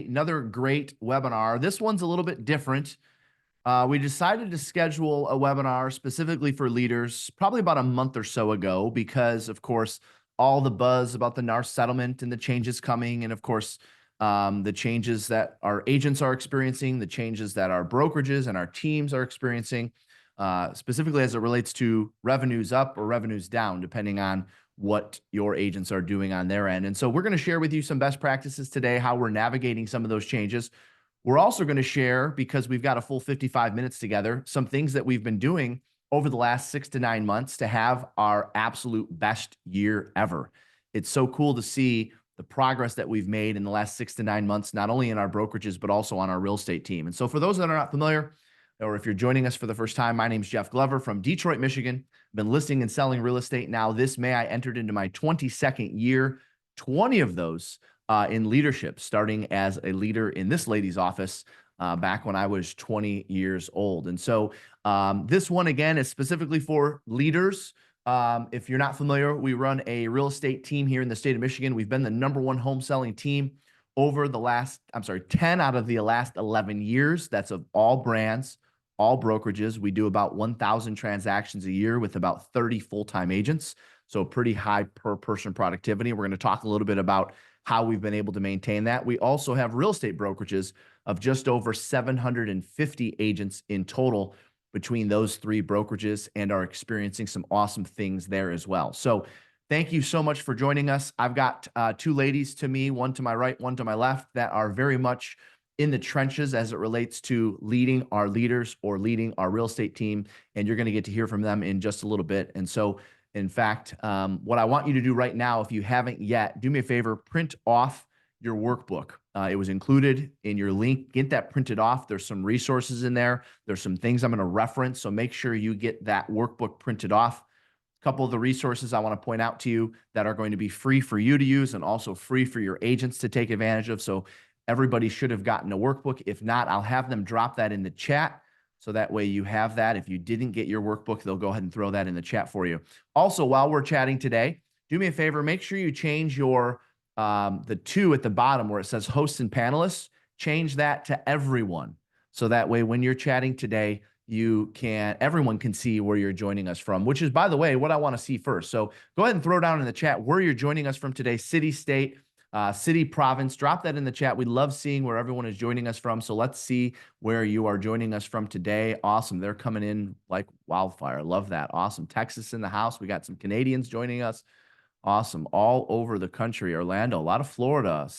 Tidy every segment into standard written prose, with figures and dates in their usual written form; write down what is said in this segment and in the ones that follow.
another great webinar. This one's a little bit different. We decided to schedule a webinar specifically for leaders probably about a month or so ago because, of course, all the buzz about the NAR settlement and the changes coming, and of course, the changes that our agents are experiencing, the changes that our brokerages and our teams are experiencing, specifically as it relates to revenues up or revenues down, depending on what your agents are doing on their end. And so we're going to share with you some best practices today, how we're navigating some of those changes. We're also going to share, because we've got a full 55 minutes together, some things that we've been doing over the last 6 to 9 months to have our absolute best year ever. It's so cool to see the progress that we've made in the last 6 to 9 months, not only in our brokerages, but also on our real estate team. And so for those that are not familiar, or if you're joining us for the first time, my name's Jeff Glover from Detroit, Michigan. I've been listing and selling real estate now. This May, I entered into my 22nd year, 20 of those in leadership, starting as a leader in this lady's office back when I was 20 years old. And so this one, again, is specifically for leaders. If you're not familiar, we run a real estate team here in the state of Michigan. We've been the #1 home selling team over the last, 10 out of the last 11 years. That's of all brands, all brokerages. We do about 1,000 transactions a year with about 30 full-time agents. So pretty high per person productivity. We're going to talk a little bit about how we've been able to maintain that. We also have real estate brokerages of just over 750 agents in total between those 3 brokerages, and are experiencing some awesome things there as well. So thank you so much for joining us. I've got 2 ladies to me, one to my right, one to my left, that are very much in the trenches as it relates to leading our leaders or leading our real estate team. And you're going to get to hear from them in just a little bit. And so, in fact, what I want you to do right now, if you haven't yet, do me a favor, print off your workbook. It was included in your link. Get that printed off. There's some resources in there. There's some things I'm going to reference. So make sure you get that workbook printed off. A couple of the resources I want to point out to you that are going to be free for you to use and also free for your agents to take advantage of. So everybody should have gotten a workbook. If not, I'll have them drop that in the chat. So that way you have that. If you didn't get your workbook, they'll go ahead and throw that in the chat for you. Also, while we're chatting today, do me a favor, make sure you change your the 2 at the bottom where it says hosts and panelists, change that to everyone. So that way when you're chatting today, everyone can see where you're joining us from, which is, by the way, what I want to see first. So go ahead and throw down in the chat where you're joining us from today, city, state, city, province. Drop that in the chat. We love seeing where everyone is joining us from. So let's see where you are joining us from today. Awesome. They're coming in like wildfire. Love that. Awesome. Texas in the house. We got some Canadians joining us. Awesome. All over the country. Orlando, a lot of Florida,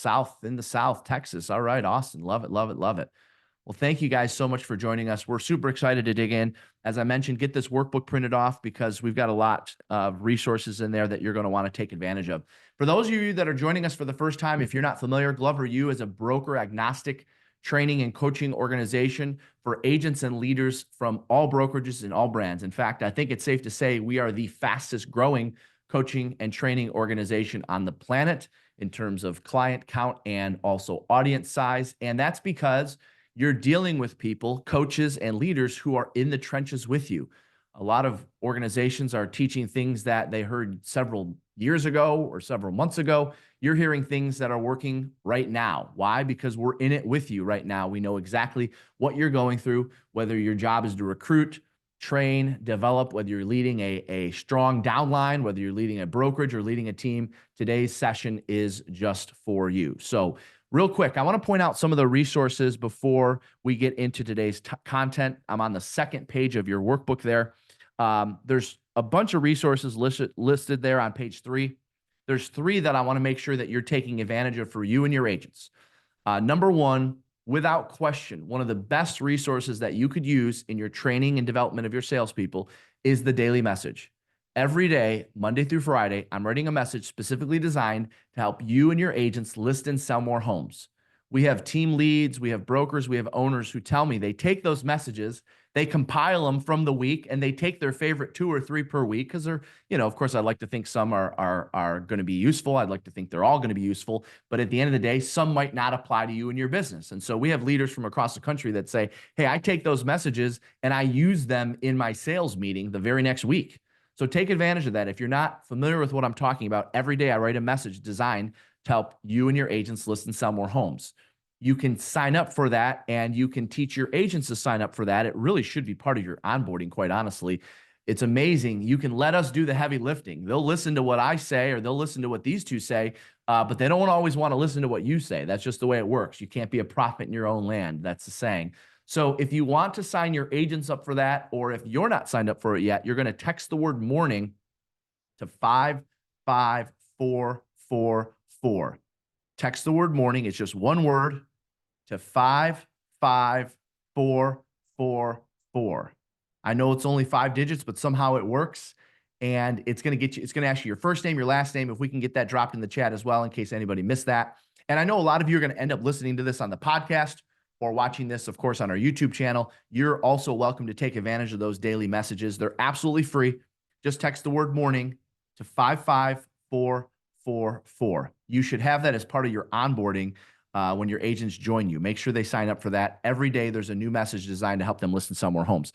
in the South, Texas. All right. Austin. Love it. Love it. Love it. Well, thank you guys so much for joining us. We're super excited to dig in. As I mentioned, get this workbook printed off because we've got a lot of resources in there that you're going to want to take advantage of. For those of you that are joining us for the first time, if you're not familiar, Glover U is a broker agnostic training and coaching organization for agents and leaders from all brokerages and all brands. In fact, I think it's safe to say we are the fastest growing coaching and training organization on the planet in terms of client count and also audience size. And that's because you're dealing with people, coaches, and leaders who are in the trenches with you. A lot of organizations are teaching things that they heard several years ago or several months ago. You're hearing things that are working right now. Why? Because we're in it with you right now. We know exactly what you're going through, whether your job is to recruit, train, develop, whether you're leading a strong downline, whether you're leading a brokerage or leading a team. Today's session is just for you. So real quick, I want to point out some of the resources before we get into today's content. I'm on the second page of your workbook there. There's a bunch of resources listed there on page 3. There's 3 that I want to make sure that you're taking advantage of for you and your agents. Number 1, without question, one of the best resources that you could use in your training and development of your salespeople is the daily message. Every day, Monday through Friday, I'm writing a message specifically designed to help you and your agents list and sell more homes. We have team leads, we have brokers, we have owners who tell me they take those messages, they compile them from the week, and they take their favorite 2 or 3 per week because they're, of course, I'd like to think some are going to be useful. I'd like to think they're all going to be useful. But at the end of the day, some might not apply to you and your business. And so we have leaders from across the country that say, hey, I take those messages and I use them in my sales meeting the very next week. So take advantage of that. If you're not familiar with what I'm talking about, every day I write a message designed to help you and your agents list and sell more homes. you can sign up for that and you can teach your agents to sign up for that. It really should be part of your onboarding, quite honestly. It's amazing. You can let us do the heavy lifting. They'll listen to what I say, or they'll listen to what these two say, but they don't always want to listen to what you say. That's just the way it works. You can't be a prophet in your own land. That's the saying. So if you want to sign your agents up for that, or if you're not signed up for it yet, you're going to text the word morning to 55444. Text the word morning. It's just one word to 55444. I know it's only 5 digits, but somehow it works. And it's going to get you, it's going to ask you your first name, your last name, if we can get that dropped in the chat as well, in case anybody missed that. And I know a lot of you are going to end up listening to this on the podcast or watching this, of course, on our YouTube channel. You're also welcome to take advantage of those daily messages. They're absolutely free. Just text the word morning to 55444. You should have that as part of your onboarding when your agents join you. Make sure they sign up for that. Every day there's a new message designed to help them list and sell more homes.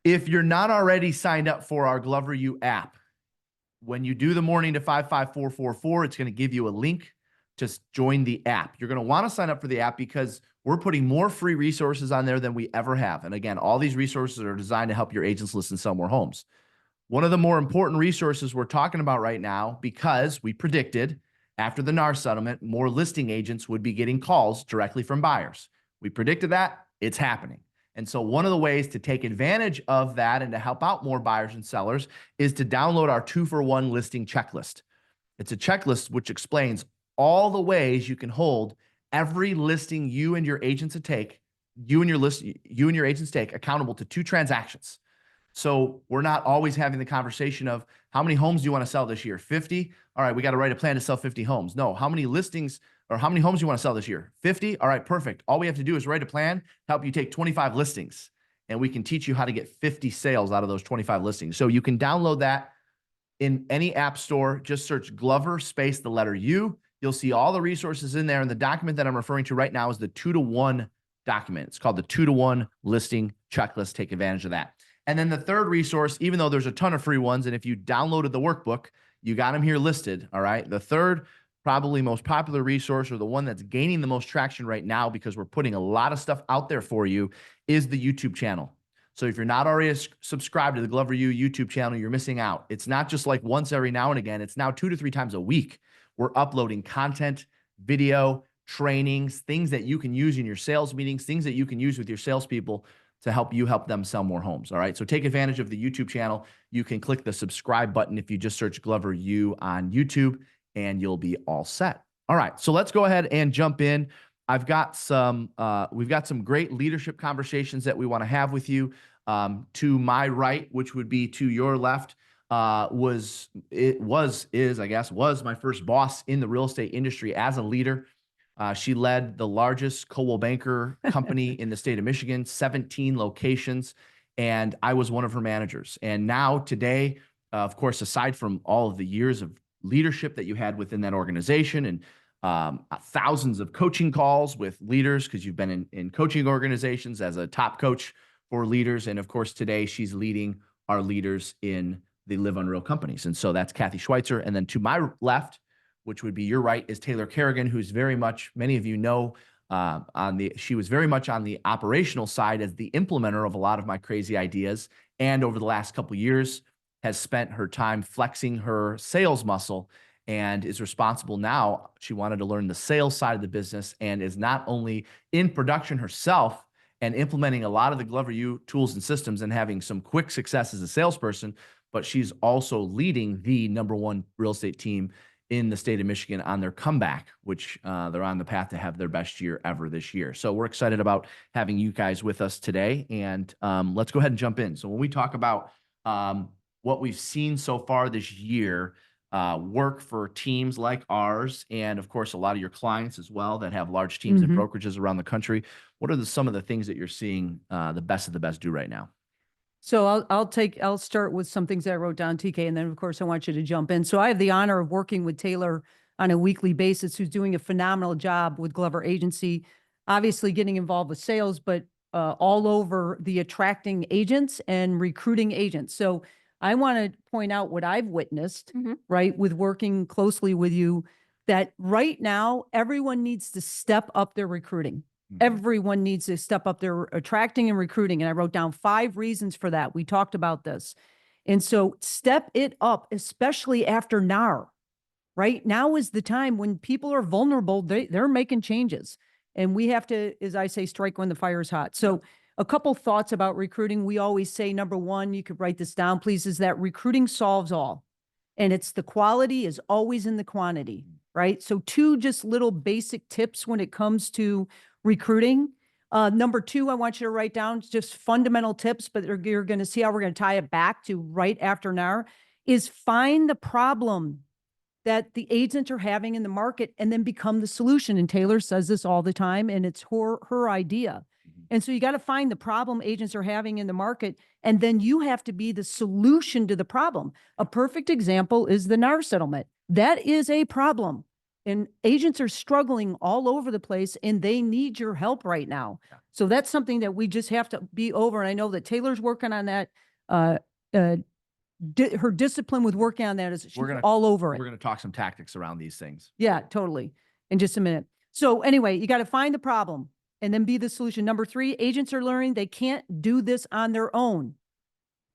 If you're not already signed up for our Glover U app, when you do the morning to 55444, it's going to give you a link to join the app. You're going to want to sign up for the app because we're putting more free resources on there than we ever have. And again, all these resources are designed to help your agents list and sell more homes. One of the more important resources we're talking about right now, because we predicted after the NAR settlement, more listing agents would be getting calls directly from buyers. We predicted that. It's happening. And so one of the ways to take advantage of that and to help out more buyers and sellers is to download our 2-for-1 listing checklist. It's a checklist which explains all the ways you can hold every listing you and your agents take, you and your agents take accountable to 2 transactions. So we're not always having the conversation of how many homes do you want to sell this year? 50? All right, we got to write a plan to sell 50 homes. No, how many listings or how many homes do you want to sell this year? 50? All right, perfect. All we have to do is write a plan, help you take 25 listings, and we can teach you how to get 50 sales out of those 25 listings. So you can download that in any app store. Just search Glover space the letter U. You'll see all the resources in there. And the document that I'm referring to right now is the 2-to-1 document. It's called the 2-to-1 listing checklist. Take advantage of that. And then the third resource, even though there's a ton of free ones, and if you downloaded the workbook, you got them here listed, all right? The third, probably most popular resource, or the one that's gaining the most traction right now because we're putting a lot of stuff out there for you, is the YouTube channel. So if you're not already subscribed to the Glover U YouTube channel, you're missing out. It's not just like once every now and again. It's now 2 to 3 times a week. We're uploading content, video, trainings, things that you can use in your sales meetings, things that you can use with your salespeople to help you help them sell more homes. All right. So take advantage of the YouTube channel. You can click the subscribe button if you just search Glover U on YouTube, and you'll be all set. All right. So let's go ahead and jump in. We've got some great leadership conversations that we want to have with you. To my right, which would be to your left, was my first boss in the real estate industry as a leader. She led the largest Coldwell Banker company in the state of Michigan, 17 locations, and I was one of her managers. And now today, of course, aside from all of the years of leadership that you had within that organization and thousands of coaching calls with leaders, because you've been in coaching organizations as a top coach for leaders. And of course, today she's leading our leaders in the Live Unreal companies. And so that's Kathy Schweitzer. And then to my left, which would be your right, is Taylor Kerrigan, who's very much, many of you know, she was very much on the operational side as the implementer of a lot of my crazy ideas. And over the last couple of years has spent her time flexing her sales muscle and is responsible now. She wanted to learn the sales side of the business and is not only in production herself and implementing a lot of the Glover U tools and systems and having some quick success as a salesperson, but she's also leading the #1 real estate team in the state of Michigan on their comeback, which they're on the path to have their best year ever this year. So we're excited about having you guys with us today. And let's go ahead and jump in. So when we talk about what we've seen so far this year, work for teams like ours, and of course, a lot of your clients as well that have large teams and brokerages around the country, what are some of the things that you're seeing the best of the best do right now? So I'll start with some things that I wrote down, TK, and then of course I want you to jump in. So I have the honor of working with Taylor on a weekly basis, who's doing a phenomenal job with Glover Agency, obviously getting involved with sales, but all over the attracting agents and recruiting agents. So I want to point out what I've witnessed, right, with working closely with you. that right now, everyone needs to step up their recruiting. Everyone needs to step up their attracting and recruiting. And I wrote down 5 reasons for that. We talked about this. And so step it up, especially after NAR. Right now is the time when people are vulnerable. They're making changes. And we have to, as I say, strike when the fire's hot. So a couple thoughts about recruiting. We always say, number one, you could write this down, please, is that recruiting solves all. And it's the quality is always in the quantity, right? So 2 just little basic tips when it comes to recruiting. Number 2, I want you to write down just fundamental tips, but you're going to see how we're going to tie it back to right after NAR, is find the problem that the agents are having in the market and then become the solution. And Taylor says this all the time, and it's her idea. And so you got to find the problem agents are having in the market, and then you have to be the solution to the problem. A perfect example is the NAR settlement. That is a problem. And agents are struggling all over the place, and they need your help right now. Yeah. So that's something that we just have to be over. And I know that Taylor's working on that. Her discipline with working on that is she's all over it. We're going to talk some tactics around these things. Yeah, totally. In just a minute. So anyway, you got to find the problem and then be the solution. Number 3, agents are learning they can't do this on their own.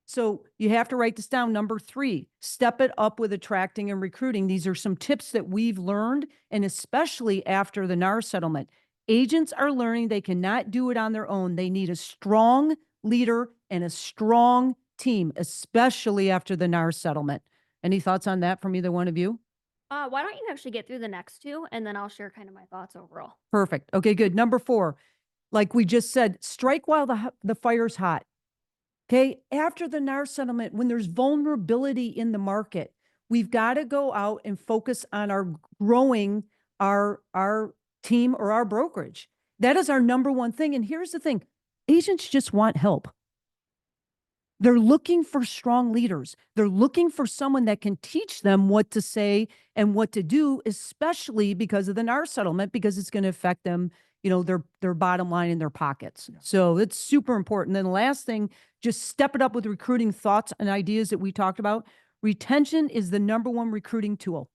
So you have to write this down. Number 3, step it up with attracting and recruiting. These are some tips that we've learned, and especially after the NAR settlement. Agents are learning they cannot do it on their own. They need a strong leader and a strong team, especially after the NAR settlement. Any thoughts on that from either one of you? Why don't you actually get through the next 2, and then I'll share kind of my thoughts overall. Perfect. Okay, good. Number 4, like we just said, strike while the fire's hot. Okay, after the NAR settlement, when there's vulnerability in the market, we've got to go out and focus on our growing our team or our brokerage. That is our number one thing. And here's the thing, agents just want help. They're looking for strong leaders. They're looking for someone that can teach them what to say and what to do, especially because of the NAR settlement, because it's going to affect them, their bottom line in their pockets. Yeah. So it's super important. Then the last thing, just step it up with recruiting thoughts and ideas that we talked about. Retention is the number one recruiting tool.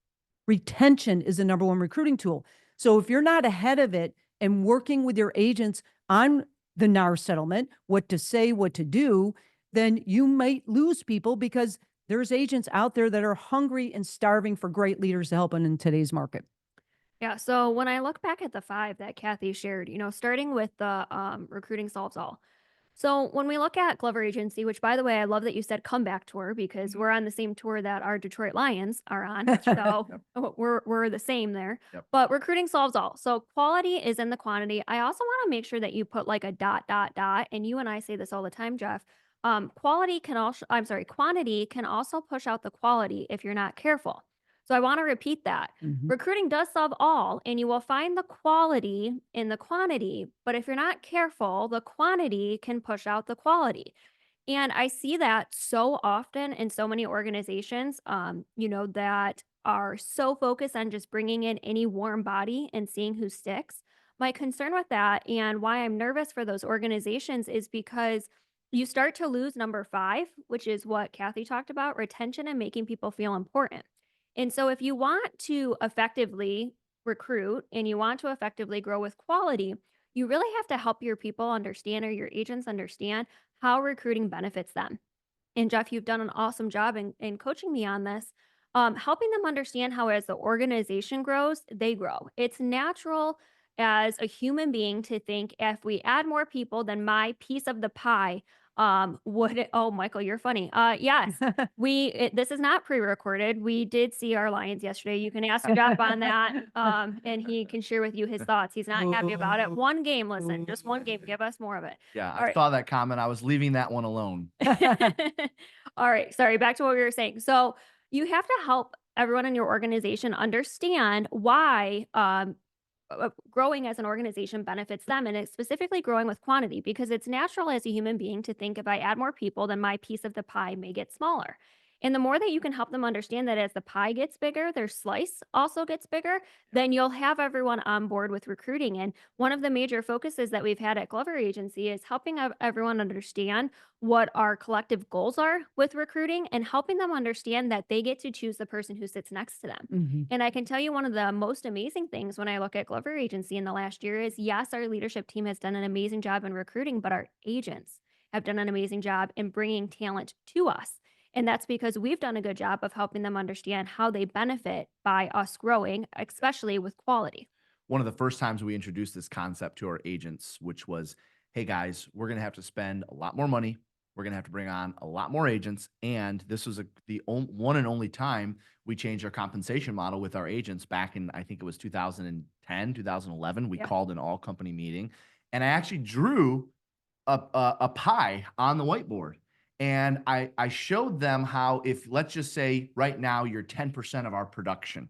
Retention is the number one recruiting tool. So if you're not ahead of it and working with your agents on the NAR settlement, what to say, what to do, then you might lose people because there's agents out there that are hungry and starving for great leaders to help them in today's market. Yeah. So when I look back at the 5 that Kathy shared, starting with the recruiting solves all. So when we look at Glover Agency, which by the way, I love that you said comeback tour because we're on the same tour that our Detroit Lions are on. So we're the same there. Yep. But recruiting solves all. So quality is in the quantity. I also want to make sure that you put like a ... And you and I say this all the time, Jeff. Quantity can also push out the quality if you're not careful. So I want to repeat that. Recruiting does solve all, and you will find the quality in the quantity. But if you're not careful, the quantity can push out the quality. And I see that so often in so many organizations, that are so focused on just bringing in any warm body and seeing who sticks. My concern with that and why I'm nervous for those organizations is because you start to lose number 5, which is what Kathy talked about, retention and making people feel important. And so if you want to effectively recruit and you want to effectively grow with quality, you really have to help your people understand or your agents understand how recruiting benefits them. And Jeff, you've done an awesome job in coaching me on this, helping them understand how as the organization grows, they grow. It's natural as a human being to think if we add more people, then my piece of the pie would it, oh, Michael, you're funny. Yes, this is not pre-recorded. We did see our Lions yesterday. You can ask Jeff on that. And he can share with you his thoughts. He's not happy about it. One game, listen, just one game. Give us more of it. Yeah, I saw that comment. I was leaving that one alone. All right. Sorry. Back to what we were saying. So you have to help everyone in your organization understand why growing as an organization benefits them, and it's specifically growing with quantity, because it's natural as a human being to think if I add more people, then my piece of the pie may get smaller. And the more that you can help them understand that as the pie gets bigger, their slice also gets bigger, then you'll have everyone on board with recruiting. And one of the major focuses that we've had at Glover Agency is helping everyone understand what our collective goals are with recruiting and helping them understand that they get to choose the person who sits next to them. Mhm. And I can tell you one of the most amazing things when I look at Glover Agency in the last year is yes, our leadership team has done an amazing job in recruiting, but our agents have done an amazing job in bringing talent to us. And that's because we've done a good job of helping them understand how they benefit by us growing, especially with quality. One of the first times we introduced this concept to our agents, which was, hey guys, we're going to have to spend a lot more money. We're going to have to bring on a lot more agents. And this was the one and only time we changed our compensation model with our agents back in, I think it was 2010, 2011. We Yeah. called an all company meeting and I actually drew a pie on the whiteboard. And I showed them how, if let's just say right now you're 10% of our production.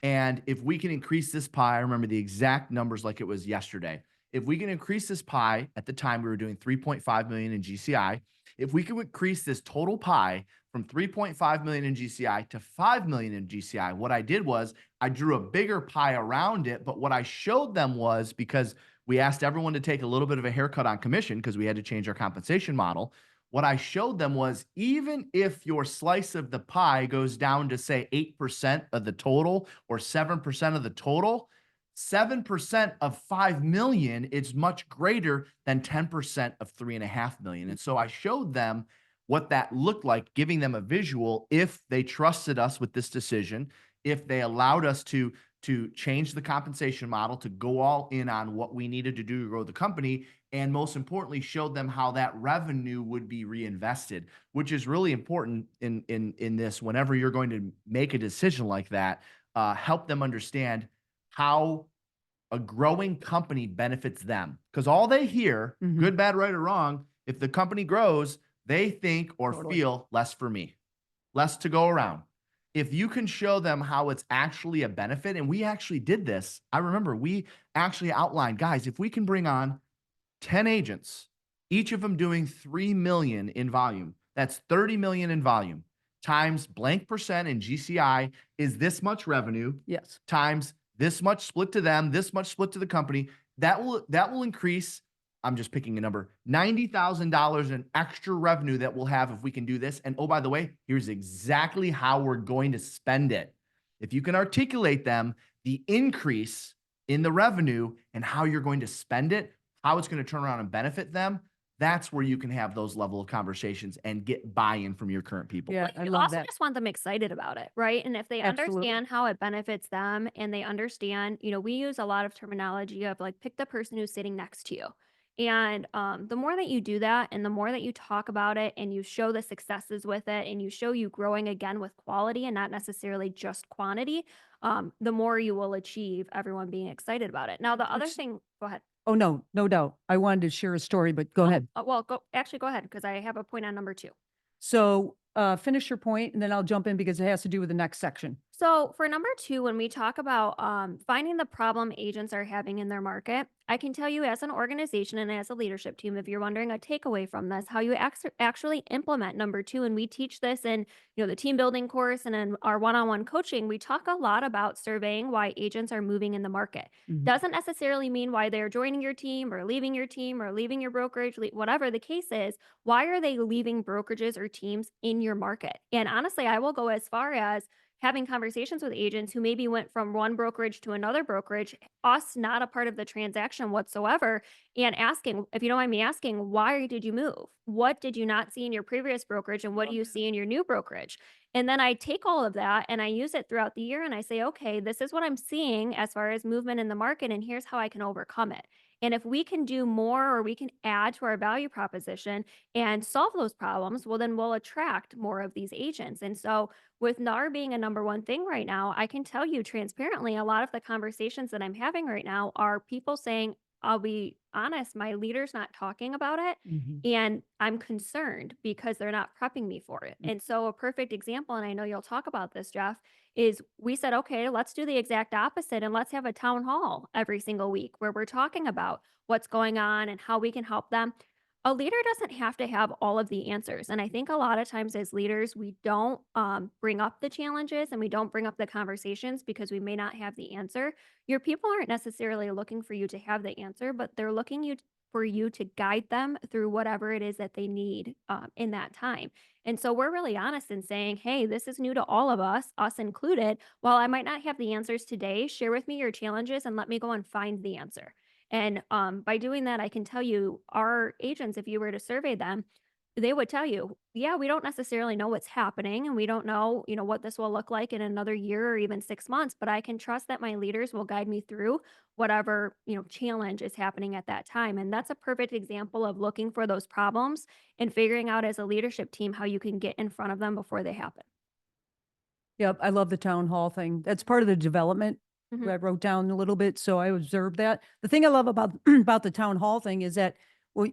And if we can increase this pie, I remember the exact numbers like it was yesterday. If we can increase this pie, at the time we were doing 3.5 million in GCI. If we can increase this total pie from 3.5 million in GCI to 5 million in GCI, what I did was I drew a bigger pie around it. But what I showed them was, because we asked everyone to take a little bit of a haircut on commission because we had to change our compensation model. What I showed them was, even if your slice of the pie goes down to say 8% of the total or 7% of the total, 7% of 5 million is much greater than 10% of 3.5 million. And so I showed them what that looked like, giving them a visual if they trusted us with this decision, if they allowed us to change the compensation model, to go all in on what we needed to do to grow the company, and most importantly, showed them how that revenue would be reinvested, which is really important in this. Whenever you're going to make a decision like that, help them understand how a growing company benefits them. Because all they hear, Mhm. good, bad, right, or wrong, if the company grows, they think or Totally. feel less for me, less to go around. If you can show them how it's actually a benefit, and we actually did this, I remember we actually outlined, guys, if we can bring on 10 agents, each of them doing 3 million in volume, that's 30 million in volume, times blank percent in GCI is this much revenue, Yes. times this much split to them, this much split to the company. That will increase, I'm just picking a number, $90,000 in extra revenue that we'll have if we can do this. And oh, by the way, here's exactly how we're going to spend it. If you can articulate them, the increase in the revenue and how you're going to spend it, how it's going to turn around and benefit them, that's where you can have those level of conversations and get buy-in from your current people. Yeah, But I you love also that. just want them excited about it, right? And if they Absolutely. understand how it benefits them and they understand, we use a lot of terminology of like pick the person who's sitting next to you. And the more that you do that and the more that you talk about it and you show the successes with it and you show you growing again with quality and not necessarily just quantity, the more you will achieve everyone being excited about it. Now, the other It's- thing, go ahead. Oh, no, no doubt. I wanted to share a story, but go ahead. Well, go ahead because I have a point on number 2. So finish your point and then I'll jump in because it has to do with the next section. So for number 2, when we talk about finding the problem agents are having in their market, I can tell you as an organization and as a leadership team, if you're wondering a takeaway from this, how you actually implement number 2, and we teach this in the team building course and in our one-on-one coaching, we talk a lot about surveying why agents are moving in the market. Mhm. Doesn't necessarily mean why they're joining your team or leaving your brokerage, whatever the case is. Why are they leaving brokerages or teams in your market? And honestly, I will go as far as having conversations with agents who maybe went from one brokerage to another brokerage, us not a part of the transaction whatsoever, and asking, if you don't mind me asking, why did you move? What did you not see in your previous brokerage and what do you see in your new brokerage? And then I take all of that and I use it throughout the year and I say, okay, this is what I'm seeing as far as movement in the market and here's how I can overcome it. And if we can do more or we can add to our value proposition and solve those problems, well, then we'll attract more of these agents. And so with NAR being a number one thing right now, I can tell you transparently, a lot of the conversations that I'm having right now are people saying, I'll be honest, my leader's not talking about it. Mhm. And I'm concerned because they're not prepping me for it. Mm. And so, a perfect example, and I know you'll talk about this, Jeff, is we said, okay, let's do the exact opposite and let's have a town hall every single week where we're talking about what's going on and how we can help them. A leader doesn't have to have all of the answers. And I think a lot of times as leaders, we don't bring up the challenges and we don't bring up the conversations because we may not have the answer. Your people aren't necessarily looking for you to have the answer, but they're for you to guide them through whatever it is that they need in that time. And so we're really honest in saying, hey, this is new to all of us included. While I might not have the answers today, share with me your challenges and let me go and find the answer. And by doing that, I can tell you our agents, if you were to survey them, they would tell you, yeah, we don't necessarily know what's happening and we don't know, what this will look like in another year or even 6 months, but I can trust that my leaders will guide me through whatever, challenge is happening at that time. And that's a perfect example of looking for those problems and figuring out as a leadership team how you can get in front of them before they happen. Yep, I love the town hall thing. That's part of the development. Mhm. I wrote down a little bit, so I observed that. The thing I love about about the town hall thing is that, well,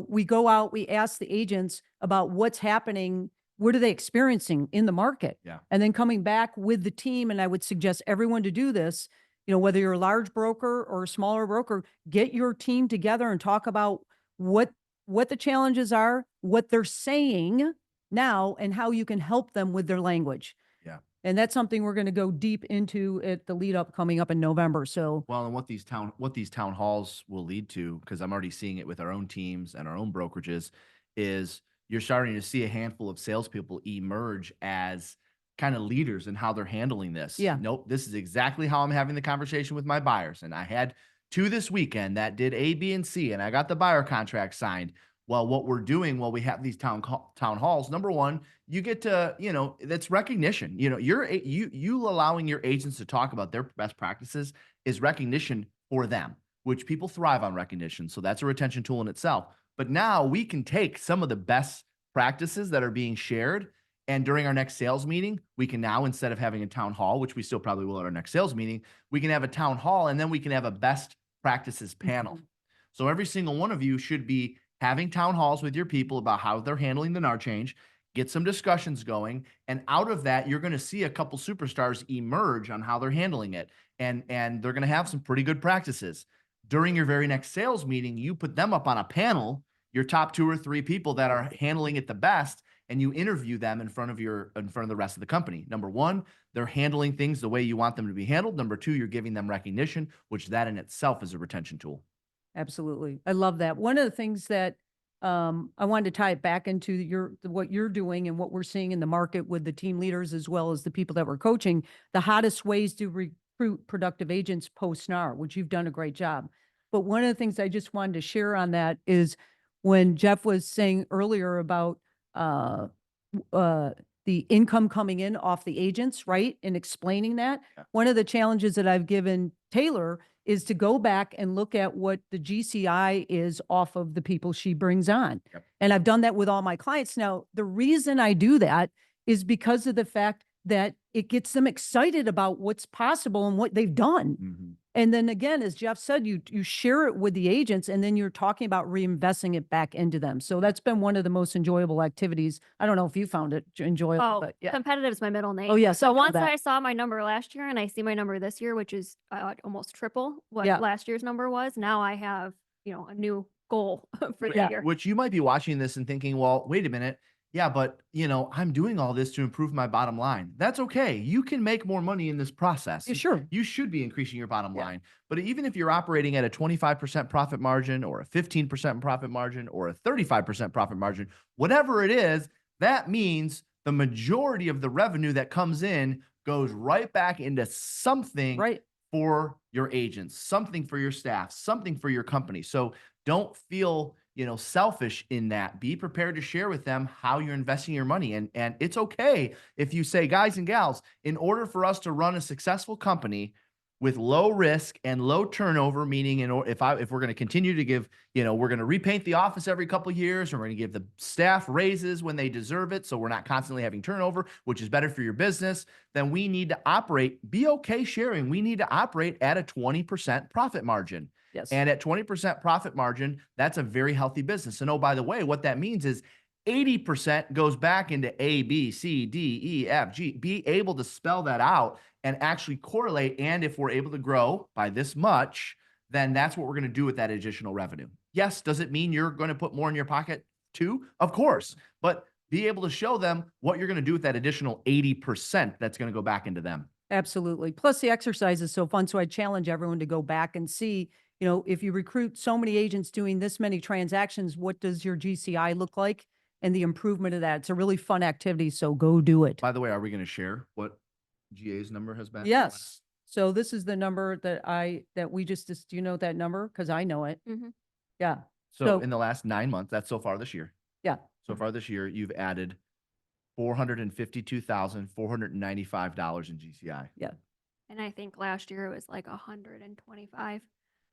we go out, we ask the agents about what's happening, what are they experiencing in the market? Yeah. And then coming back with the team, and I would suggest everyone to do this, whether you're a large broker or a smaller broker, get your team together and talk about what the challenges are, what they're saying now, and how you can help them with their language. Yeah. And that's something we're going to go deep into at the lead up coming up in November. So Well, and what these town halls will lead to, because I'm already seeing it with our own teams and our own brokerages, is you're starting to see a handful of salespeople emerge as kind of leaders in how they're handling this. Yeah. Nope, this is exactly how I'm having the conversation with my buyers. And I had two this weekend that did A, B, and C, and I got the buyer contract signed. Well, what we're doing while we have these town halls, number one, you get to, that's recognition. You allowing your agents to talk about their best practices is recognition for them, which people thrive on recognition. So that's a retention tool in itself. But now we can take some of the best practices that are being shared, and during our next sales meeting, we can now, instead of having a town hall, which we still probably will at our next sales meeting, we can have a town hall, and then we can have a best practices panel. So every single one of you should be having town halls with your people about how they're handling the NAR change, get some discussions going, and out of that, you're going to see a couple superstars emerge on how they're handling it, and they're going to have some pretty good practices. During your very next sales meeting, you put them up on a panel, your top 2 or 3 people that are handling it the best, and you interview them in front of the rest of the company. Number one, they're handling things the way you want them to be handled. Number two, you're giving them recognition, which that in itself is a retention tool. absolutely. I love that. One of the things that I wanted to tie it back into what you're doing and what we're seeing in the market with the team leaders as well as the people that we're coaching, the hottest ways to recruit productive agents post-NAR, which you've done a great job. But one of the things I just wanted to share on that is when Jeff was saying earlier about the income coming in off the agents, right? And explaining that. Yeah. One of the challenges that I've given Taylor is to go back and look at what the GCI is off of the people she brings on. Yep. And I've done that with all my clients. Now, the reason I do that is because of the fact that it gets them excited about what's possible and what they've done. Mm-hmm. And then again, as Jeff said, you share it with the agents and then you're talking about reinvesting it back into them. So that's been one of the most enjoyable activities. I don't know if you found it enjoyable, but yeah. Competitive is my middle name. Oh, yes. So once I saw my number last year and I see my number this year, which is almost triple what Yeah. last year's number was, now I have, a new goal for the Yeah. year. Which you might be watching this and thinking, well, wait a minute. Yeah, but I'm doing all this to improve my bottom line. That's okay. You can make more money in this process. Yeah, sure. You should be increasing your bottom Yeah. line. But even if you're operating at a 25% profit margin or a 15% profit margin or a 35% profit margin, whatever it is, that means the majority of the revenue that comes in goes right back into something Right. for your agents, something for your staff, something for your company. So don't feel selfish in that. Be prepared to share with them how you're investing your money. And it's okay if you say, guys and gals, in order for us to run a successful company with low risk and low turnover, meaning if we're going to continue to give, we're going to repaint the office every couple of years, and we're going to give the staff raises when they deserve it, so we're not constantly having turnover, which is better for your business, then we need to be okay sharing. We need to operate at a 20% profit margin. Yes. And at 20% profit margin, that's a very healthy business. And oh, by the way, what that means is 80% goes back into A, B, C, D, E, F, G. Be able to spell that out and actually correlate. And if we're able to grow by this much, then that's what we're going to do with that additional revenue. Yes, does it mean you're going to put more in your pocket too? Of course, but be able to show them what you're going to do with that additional 80% that's going to go back into them. Absolutely. Plus the exercise is so fun. So I challenge everyone to go back and see, if you recruit so many agents doing this many transactions, what does your GCI look like? And the improvement of that. It's a really fun activity. So go do it. By the way, are we going to share what GA's number has been? Yes. So this is the number that we just, do you know that number? Because I know it. Mhm. Yeah. So in the last 9 months, that's so far this year. Yeah. So far this year, you've added $452,495 in GCI. Yeah. And I think last year it was like 125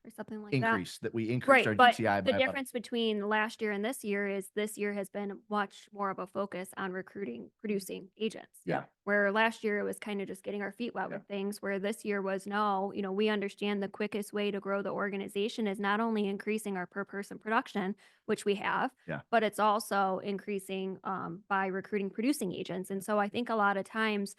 or something like that. Increase that we increased our Right, but GCI the by about difference between last year and this year is this year has been much more of a focus on recruiting, producing agents. Yeah. Where last year it was kind of just getting our feet wet with things, where this year was no, we understand the quickest way to grow the organization is not only increasing our per person production, which we have, but it's also increasing by recruiting producing agents. And so I think a lot of times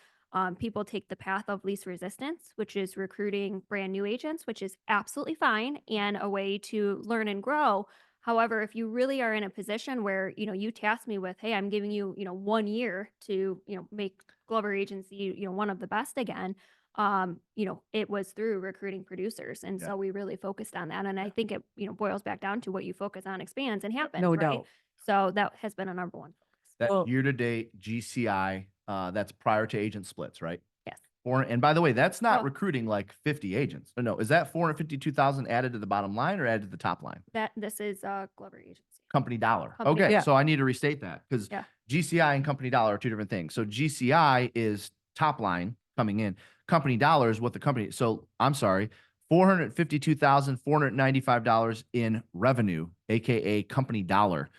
people take the path of least resistance, which is recruiting brand new agents, which is absolutely fine and a way to learn and grow. However, if you really are in a position where, you task me with, hey, I'm giving you, 1 year to, make Glover Agency, one of the best again, it was through recruiting producers. And so we really focused on that. And I think it, boils back down to what you focus on expands and happens. No right? doubt. So that has been a number one focus. that Well- year-to-date GCI, that's prior to agent splits, right? Yes. And by the way, that's not Oh. recruiting like 50 agents. No, is that 452,000 added to the bottom line or added to the top line? This is Glover Agency. Company dollar. Company Okay, dollar. so I need to restate that because Yeah. GCI and company dollar are two different things. So GCI is top line coming in. Company dollar is what the company. So I'm sorry, $452,495 in revenue, aka company dollar,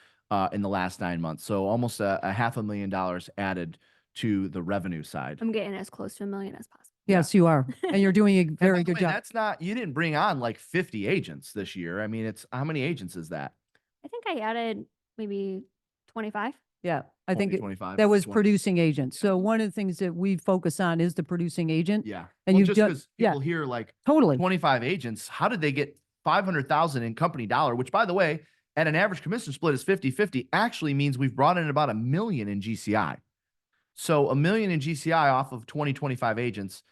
in the last 9 months. So almost a $500,000 added to the revenue side. I'm getting as close to $1 million as possible. Yes, you are. And you're doing a And by very the good way, job. That's not, you didn't bring on like 50 agents this year. I mean, it's how many agents is that? I think I added maybe 25. Yeah. I think 25. that was 20. producing agents. So one of the things that we focus on is the producing agent. Yeah. And Well, you've just done- because yeah. people hear like Totally. 25 agents, how did they get 500,000 in company dollar, which by the way, at an average commission split is 50-50, actually means we've brought in about $1 million in GCI. So $1 million in GCI off of 25 agents,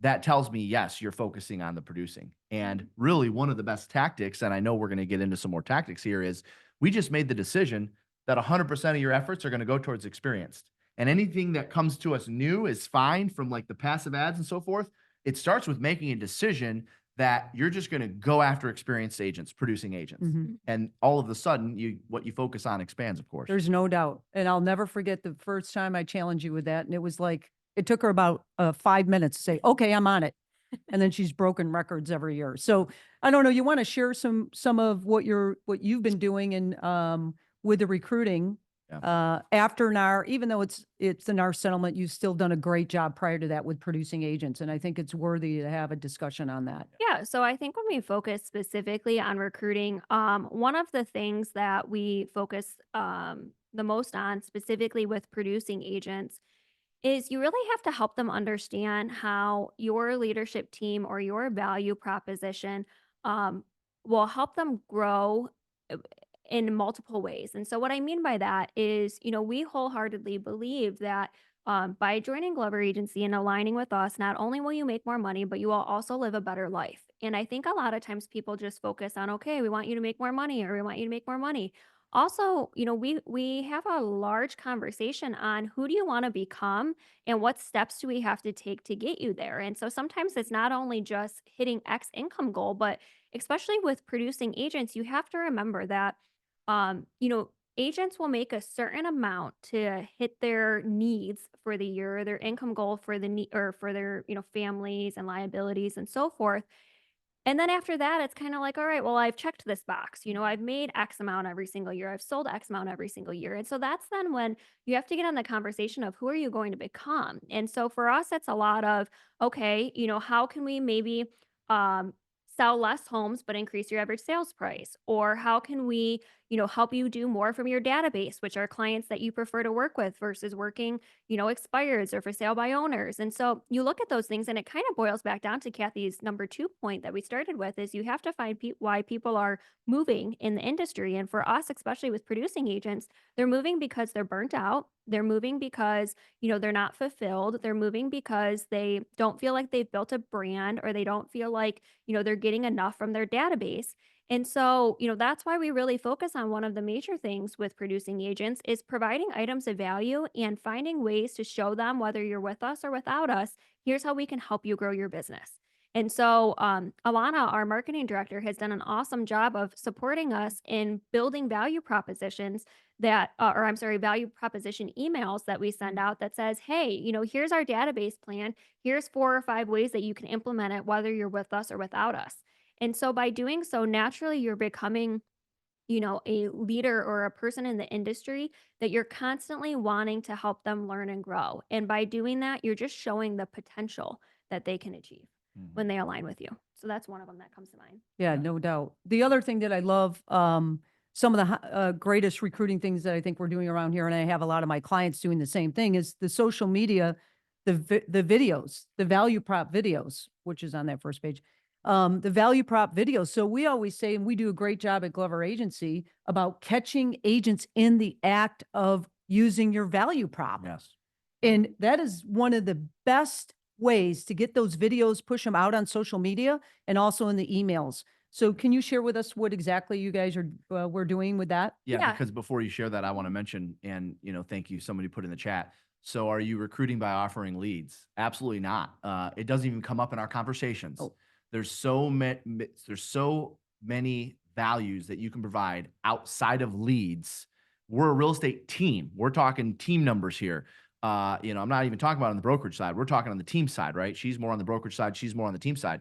that tells me, yes, you're focusing on the producing. And really one of the best tactics, and I know we're going to get into some more tactics here, is we just made the decision that 100% of your efforts are going to go towards experienced. And anything that comes to us new is fine from like the passive ads and so forth. It starts with making a decision that you're just going to go after experienced agents, producing agents. Mhm. And all of a sudden, what you focus on expands, of course. There's no doubt. And I'll never forget the first time I challenged you with that. And it was like, it took her about 5 minutes to say, okay, I'm on it. And then she's broken records every year. So I don't know, you want to share some of what you've been doing and with the recruiting after NAR, even though it's the NAR settlement, you've still done a great job prior to that with producing agents. And I think it's worthy to have a discussion on that. Yeah. So I think when we focus specifically on recruiting, one of the things that we focus the most on specifically with producing agents is you really have to help them understand how your leadership team or your value proposition will help them grow in multiple ways. And so what I mean by that is, we wholeheartedly believe that by joining Glover Agency and aligning with us, not only will you make more money, but you will also live a better life. And I think a lot of times people just focus on, okay, we want you to make more money or we want you to make more money. Also, we have a large conversation on who do you want to become and what steps do we have to take to get you there. And so sometimes it's not only just hitting X income goal, but especially with producing agents, you have to remember that agents will make a certain amount to hit their needs for the year, their income goal for the or for their, families and liabilities and so forth. And then after that, it's kind of like, all right, well, I've checked this box. I've made X amount every single year. I've sold X amount every single year. And so that's then when you have to get on the conversation of who are you going to become? And so for us, it's a lot of, okay, how can we maybe sell less homes but increase your average sales price? Or how can we, help you do more from your database, which are clients that you prefer to work with versus working, expireds or for sale by owners? And so you look at those things and it kind of boils back down to Kathy's number 2 point that we started with is you have to find why people are moving in the industry. And for us, especially with producing agents, they're moving because they're burnt out. They're moving because, they're not fulfilled. They're moving because they don't feel like they've built a brand or they don't feel like, they're getting enough from their database. And so, that's why we really focus on one of the major things with producing agents is providing items of value and finding ways to show them whether you're with us or without us. Here's how we can help you grow your business. And so, Alana, our marketing director, has done an awesome job of supporting us in building value propositions that, or I'm sorry, value proposition emails that we send out that says, hey, here's our database plan. Here's 4 or 5 ways that you can implement it, whether you're with us or without us. And so by doing so, naturally, you're becoming, a leader or a person in the industry that you're constantly wanting to help them learn and grow. And by doing that, you're just showing the potential that they can achieve when they align with you. So that's one of them that comes to mind. Yeah, no doubt. The other thing that I love, some of the greatest recruiting things that I think we're doing around here, and I have a lot of my clients doing the same thing, is the social media, the videos, the value prop videos, which is on that first page. The value prop videos. So we always say, and we do a great job at Glover Agency about catching agents in the act of using your value prop. Yes. And that is one of the best ways to get those videos, push them out on social media and also in the emails. So can you share with us what exactly you guys are we're doing with that? Yeah, Yeah. because before you share that, I want to mention, and thank you, somebody put in the chat. So are you recruiting by offering leads? Absolutely not. It doesn't even come up in our conversations. Oh. There's so many values that you can provide outside of leads. We're a real estate team. We're talking team numbers here. I'm not even talking about on the brokerage side. We're talking on the team side, right? She's more on the brokerage side. She's more on the team side.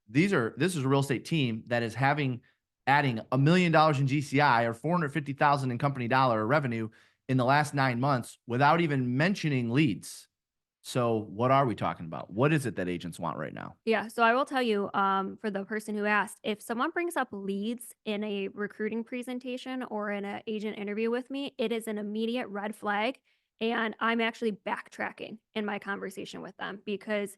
This is a real estate team that is adding $1 million in GCI or 450,000 in company dollar revenue in the last 9 months without even mentioning leads. So what are we talking about? What is it that agents want right now? Yeah. So I will tell you, for the person who asked, if someone brings up leads in a recruiting presentation or in an agent interview with me, it is an immediate red flag. And I'm actually backtracking in my conversation with them because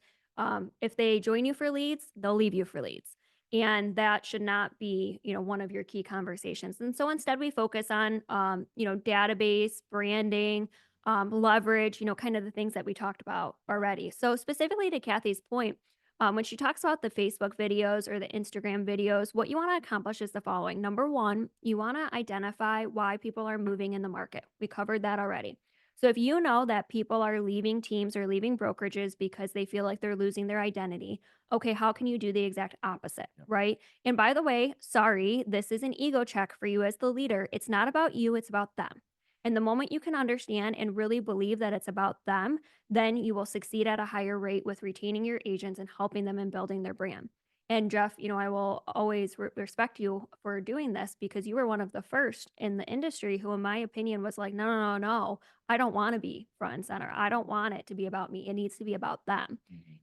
if they join you for leads, they'll leave you for leads. And that should not be, one of your key conversations. And so instead we focus on, database, branding, leverage, kind of the things that we talked about already. So specifically to Kathy's point, when she talks about the Facebook videos or the Instagram videos, what you want to accomplish is the following. Number 1, you want to identify why people are moving in the market. We covered that already. So if you know that people are leaving teams or leaving brokerages because they feel like they're losing their identity, okay, how can you do the exact opposite, right? And by the way, sorry, this is an ego check for you as the leader. It's not about you, it's about them. And the moment you can understand and really believe that it's about them, then you will succeed at a higher rate with retaining your agents and helping them in building their brand. And Jeff, I will always respect you for doing this because you were one of the first in the industry who, in my opinion, was like, no, no, no, no, I don't want to be front and center. I don't want it to be about me. It needs to be about them.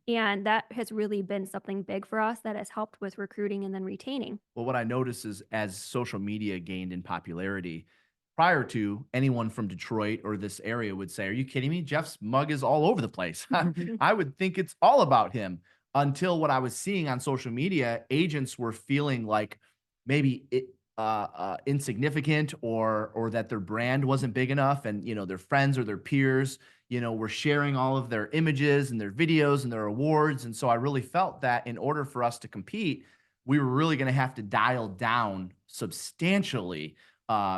And that has really been something big for us that has helped with recruiting and then retaining. Well, what I noticed is as social media gained in popularity, prior to, anyone from Detroit or this area would say, are you kidding me? Jeff's mug is all over the place. I would think it's all about him until what I was seeing on social media, agents were feeling like maybe insignificant or that their brand wasn't big enough. And, their friends or their peers, were sharing all of their images and their videos and their awards. And so I really felt that in order for us to compete, we were really going to have to dial down substantially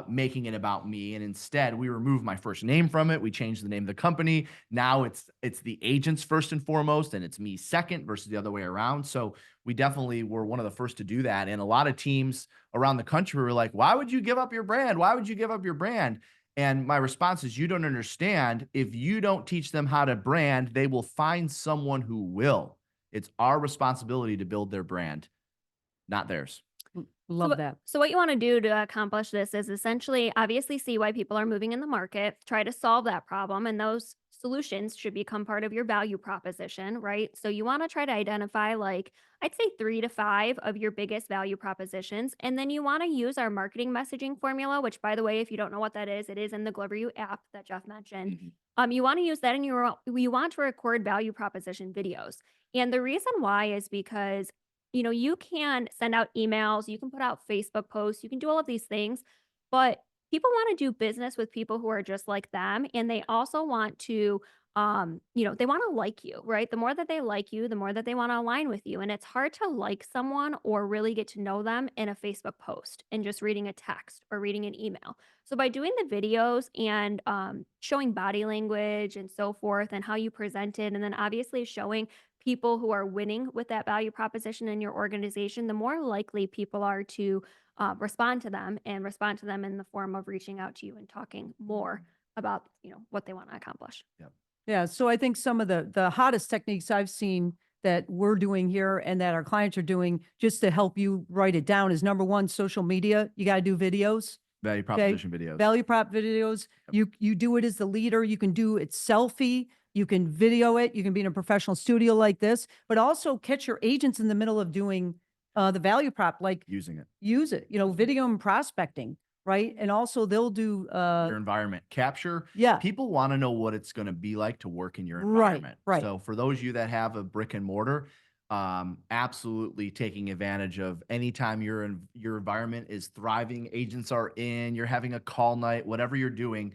making it about me. And instead we removed my first name from it. We changed the name of the company. Now it's the agents first and foremost, and it's me second versus the other way around. So we definitely were one of the first to do that. And a lot of teams around the country were like, why would you give up your brand? Why would you give up your brand? And my response is, you don't understand. If you don't teach them how to brand, they will find someone who will. It's our responsibility to build their brand, not theirs. Love that. So what you want to do to accomplish this is essentially obviously see why people are moving in the market, try to solve that problem. And those solutions should become part of your value proposition, right? So you want to try to identify, like, I'd say 3 to 5 of your biggest value propositions. And then you want to use our marketing messaging formula, which, by the way, if you don't know what that is, it is in the GloverU app that Jeff mentioned. You want to use that in you want to record value proposition videos. And the reason why is because, you can send out emails, you can put out Facebook posts, you can do all of these things, but people want to do business with people who are just like them. And they also want to, they want to like you, right? The more that they like you, the more that they want to align with you. And it's hard to like someone or really get to know them in a Facebook post and just reading a text or reading an email. So by doing the videos and showing body language and so forth and how you present it, and then obviously showing people who are winning with that value proposition in your organization, the more likely people are to respond to them and respond to them in the form of reaching out to you and talking more about what they want to accomplish. Yeah, so I think some of the hottest techniques I've seen that we're doing here and that our clients are doing just to help you write it down is number one, social media. You got to do videos. Value proposition videos. Value prop videos. You do it as the leader. You can do it selfie. You can video it. You can be in a professional studio like this, but also catch your agents in the middle of doing the value prop, like Using it. use it, video and prospecting, right? And also they'll do Your environment capture. yeah. People want to know what it's going to be like to work in your Right, environment. right. So for those of you that have a brick and mortar, absolutely taking advantage of anytime your environment is thriving, agents are in, you're having a call night, whatever you're doing,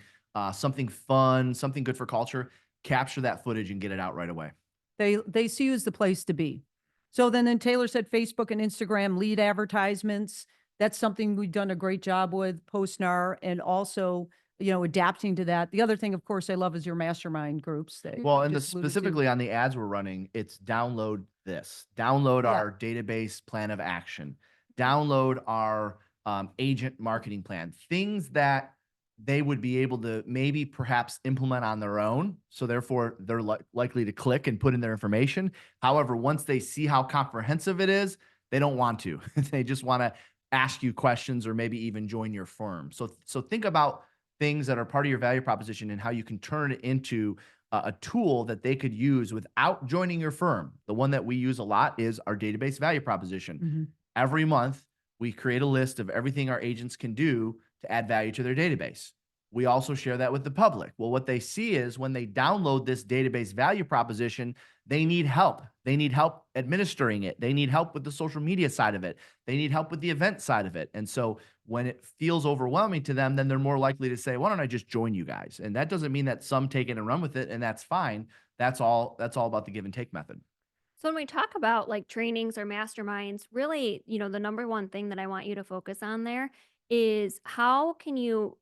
something fun, something good for culture, capture that footage and get it out right away. They see you as the place to be. So then Taylor said Facebook and Instagram lead advertisements. That's something we've done a great job with Post-NAR, and also, adapting to that. The other thing, of course, I love is your mastermind groups. That Well, you and just alluded to. specifically on the ads we're running, it's download this, download Yeah. our database plan of action, download our agent marketing plan, things that they would be able to maybe perhaps implement on their own. So therefore they're likely to click and put in their information. However, once they see how comprehensive it is, they don't want to. They just want to ask you questions or maybe even join your firm. So think about things that are part of your value proposition and how you can turn it into a tool that they could use without joining your firm. The one that we use a lot is our database value proposition. Mhm. Every month, we create a list of everything our agents can do to add value to their database. We also share that with the public. Well, what they see is when they download this database value proposition, they need help. They need help administering it. They need help with the social media side of it. They need help with the event side of it. And so when it feels overwhelming to them, then they're more likely to say, why don't I just join you guys? And that doesn't mean that some take it and run with it, and that's fine. That's all about the give and take method. So when we talk about like trainings or masterminds, really, the number one thing that I want you to focus on there is how can you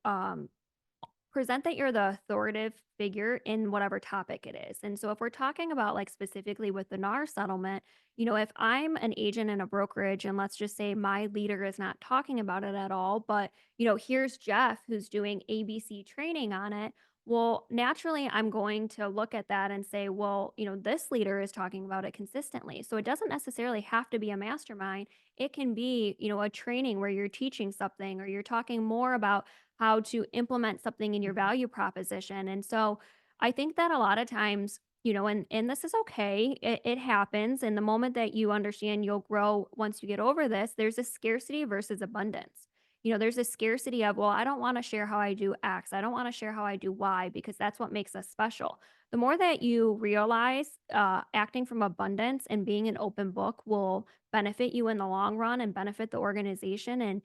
present that you're the authoritative figure in whatever topic it is. And so if we're talking about like specifically with the NAR settlement, if I'm an agent in a brokerage and let's just say my leader is not talking about it at all, but here's Jeff who's doing ABC training on it. Well, naturally, I'm going to look at that and say, well, this leader is talking about it consistently. So it doesn't necessarily have to be a mastermind. It can be, a training where you're teaching something or you're talking more about how to implement something in your value proposition. And so I think that a lot of times, and this is okay, it happens. And the moment that you understand you'll grow once you get over this, there's a scarcity versus abundance. There's a scarcity of, well, I don't want to share how I do X. I don't want to share how I do Y because that's what makes us special. The more that you realize acting from abundance and being an open book will benefit you in the long run and benefit the organization. And,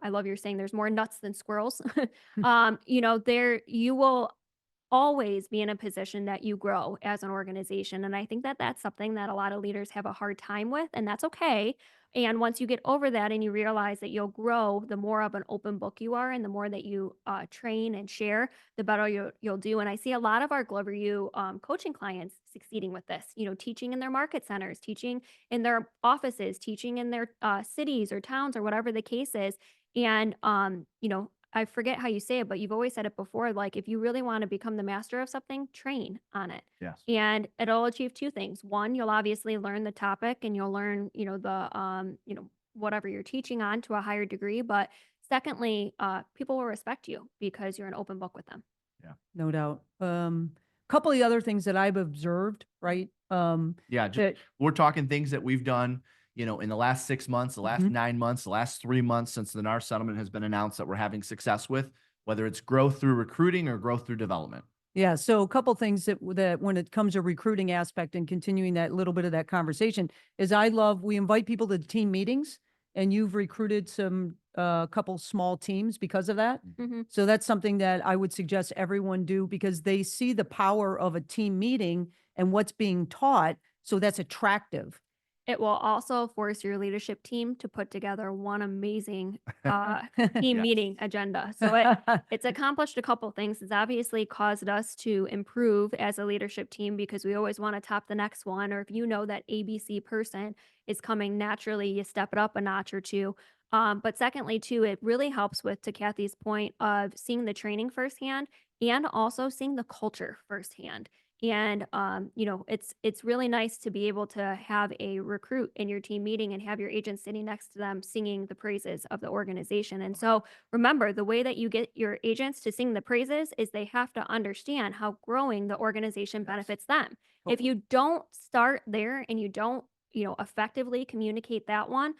I love your saying there's more nuts than squirrels. There you will always be in a position that you grow as an organization. And I think that that's something that a lot of leaders have a hard time with, and that's okay. And once you get over that and you realize that you'll grow, the more of an open book you are, and the more that you train and share, the better you'll do. And I see a lot of our GloverU coaching clients succeeding with this. Teaching in their market centers, teaching in their offices, teaching in their cities or towns or whatever the case is. And I forget how you say it, but you've always said it before. Like, if you really want to become the master of something, train on it. Yes. And it'll achieve two things. One, you'll obviously learn the topic and you'll learn, whatever you're teaching on to a higher degree. But secondly, people will respect you because you're an open book with them. Yeah. No doubt. couple of the other things that I've observed, right? Yeah, just, That we're talking things that we've done, in the last 6 months, the last Mhm. 9 months, the last 3 months since the NAR settlement has been announced that we're having success with, whether it's growth through recruiting or growth through development. Yeah, so a couple things that when it comes to recruiting aspect and continuing that little bit of that conversation is we invite people to team meetings, and you've recruited some couple small teams because of that. Mm-hmm. So that's something that I would suggest everyone do because they see the power of a team meeting and what's being taught. So that's attractive. It will also force your leadership team to put together one amazing team Yeah. meeting agenda. So it's accomplished a couple things. It's obviously caused us to improve as a leadership team because we always want to top the next one. Or if you know that ABC person is coming naturally, you step it up a notch or two. But secondly, too, it really helps with, to Kathy's point, of seeing the training firsthand and also seeing the culture firsthand. And it's really nice to be able to have a recruit in your team meeting and have your agent sitting next to them singing the praises of the organization. And so remember, the way that you get your agents to sing the praises is they have to understand how growing the organization benefits them. If you don't start there and you don't, effectively communicate that one,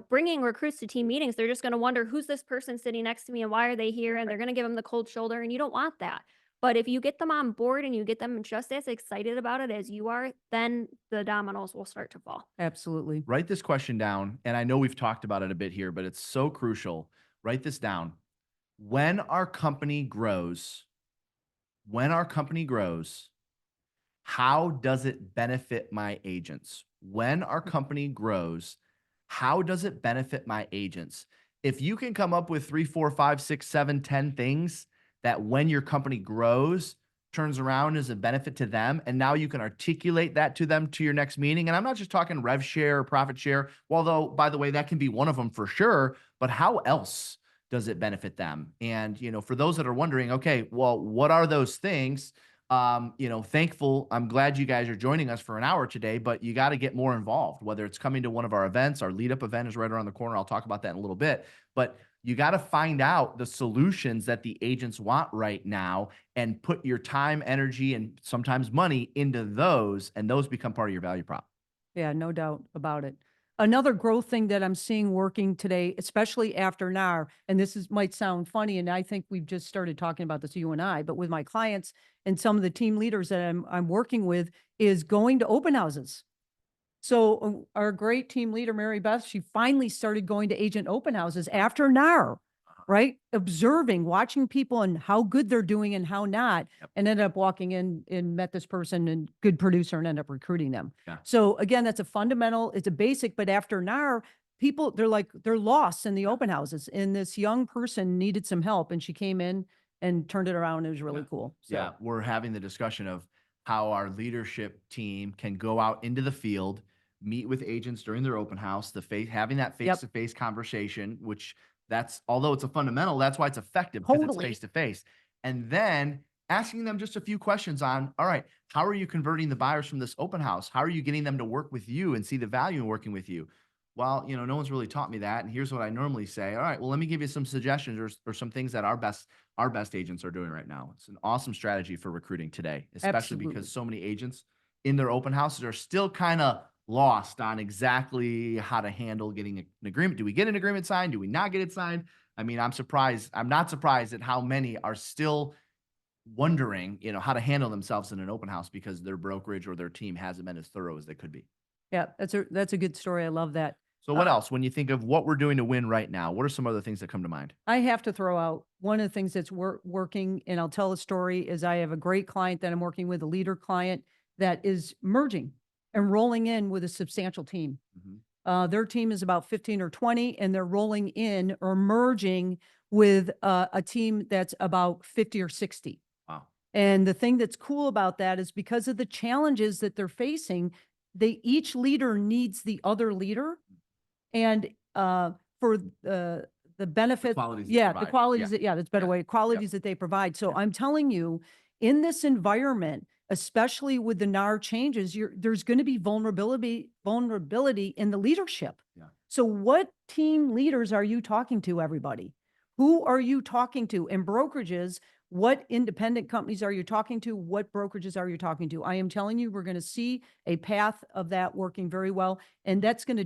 bringing recruits to team meetings, they're just going to wonder who's this person sitting next to me and why are they here? And they're going to give them the cold shoulder, and you don't want that. But if you get them on board and you get them just as excited about it as you are, then the dominoes will start to fall. Absolutely. Write this question down, and I know we've talked about it a bit here, but it's so crucial. Write this down. When our company grows, how does it benefit my agents? When our company grows, how does it benefit my agents? If you can come up with 3, 4, 5, 6, 7, 10 things that when your company grows, turns around as a benefit to them, and now you can articulate that to them to your next meeting. And I'm not just talking rev share or profit share, although, by the way, that can be one of them for sure, but how else does it benefit them? And, for those that are wondering, okay, well, what are those things? Thankful. I'm glad you guys are joining us for an hour today, but you got to get more involved, whether it's coming to one of our events. Our lead up event is right around the corner. I'll talk about that in a little bit, but you got to find out the solutions that the agents want right now and put your time, energy, and sometimes money into those, and those become part of your value prop. Yeah, no doubt about it. Another growth thing that I'm seeing working today, especially after NAR, and might sound funny, and I think we've just started talking about this, you and I, but with my clients and some of the team leaders that I'm working with, is going to open houses. So our great team leader, Mary Beth, she finally started going to agent open houses after NAR, right? Observing, watching people and how good they're doing and how not, Yep. and ended up walking in and met this person and good producer and ended up recruiting them. Yeah. So again, that's a fundamental, it's a basic, but after NAR, people, they're lost in the open houses, and this young person needed some help, and she came in and turned it around. It was really cool. So. Yeah, we're having the discussion of how our leadership team can go out into the field, meet with agents during their open house, having that face-to-face conversation, which although it's a fundamental, that's why it's effective, because it's Totally. face-to-face. And then asking them just a few questions on, all right, how are you converting the buyers from this open house? How are you getting them to work with you and see the value in working with you? Well, no one's really taught me that. And here's what I normally say. All right, well, let me give you some suggestions or some things that our best agents are doing right now. It's an awesome strategy for recruiting today, especially Absolutely. because so many agents in their open houses are still kind of lost on exactly how to handle getting an agreement. Do we get an agreement signed? Do we not get it signed? I mean, I'm not surprised at how many are still wondering, how to handle themselves in an open house because their brokerage or their team hasn't been as thorough as they could be. Yeah, that's a good story. I love that. So what else, when you think of what we're doing to win right now, what are some other things that come to mind? I have to throw out one of the things that's working, and I'll tell a story, is I have a great client that I'm working with, a leader client that is merging and rolling in with a substantial team. Mhm. Their team is about 15 or 20, and they're rolling in or merging with a team that's about 50 or 60. Wow. And the thing that's cool about that is because of the challenges that they're facing, each leader needs the other leader. And for the benefit, qualities they the provide. qualities Yeah. that's a better way, qualities that they provide. So I'm telling you, in this environment, especially with the NAR changes, there's going to be vulnerability in the leadership. Yeah. So what team leaders are you talking to, everybody? Who are you talking to? In brokerages, What independent companies are you talking to? What brokerages are you talking to? I am telling you, we're going to see a path of that working very well. And that's going to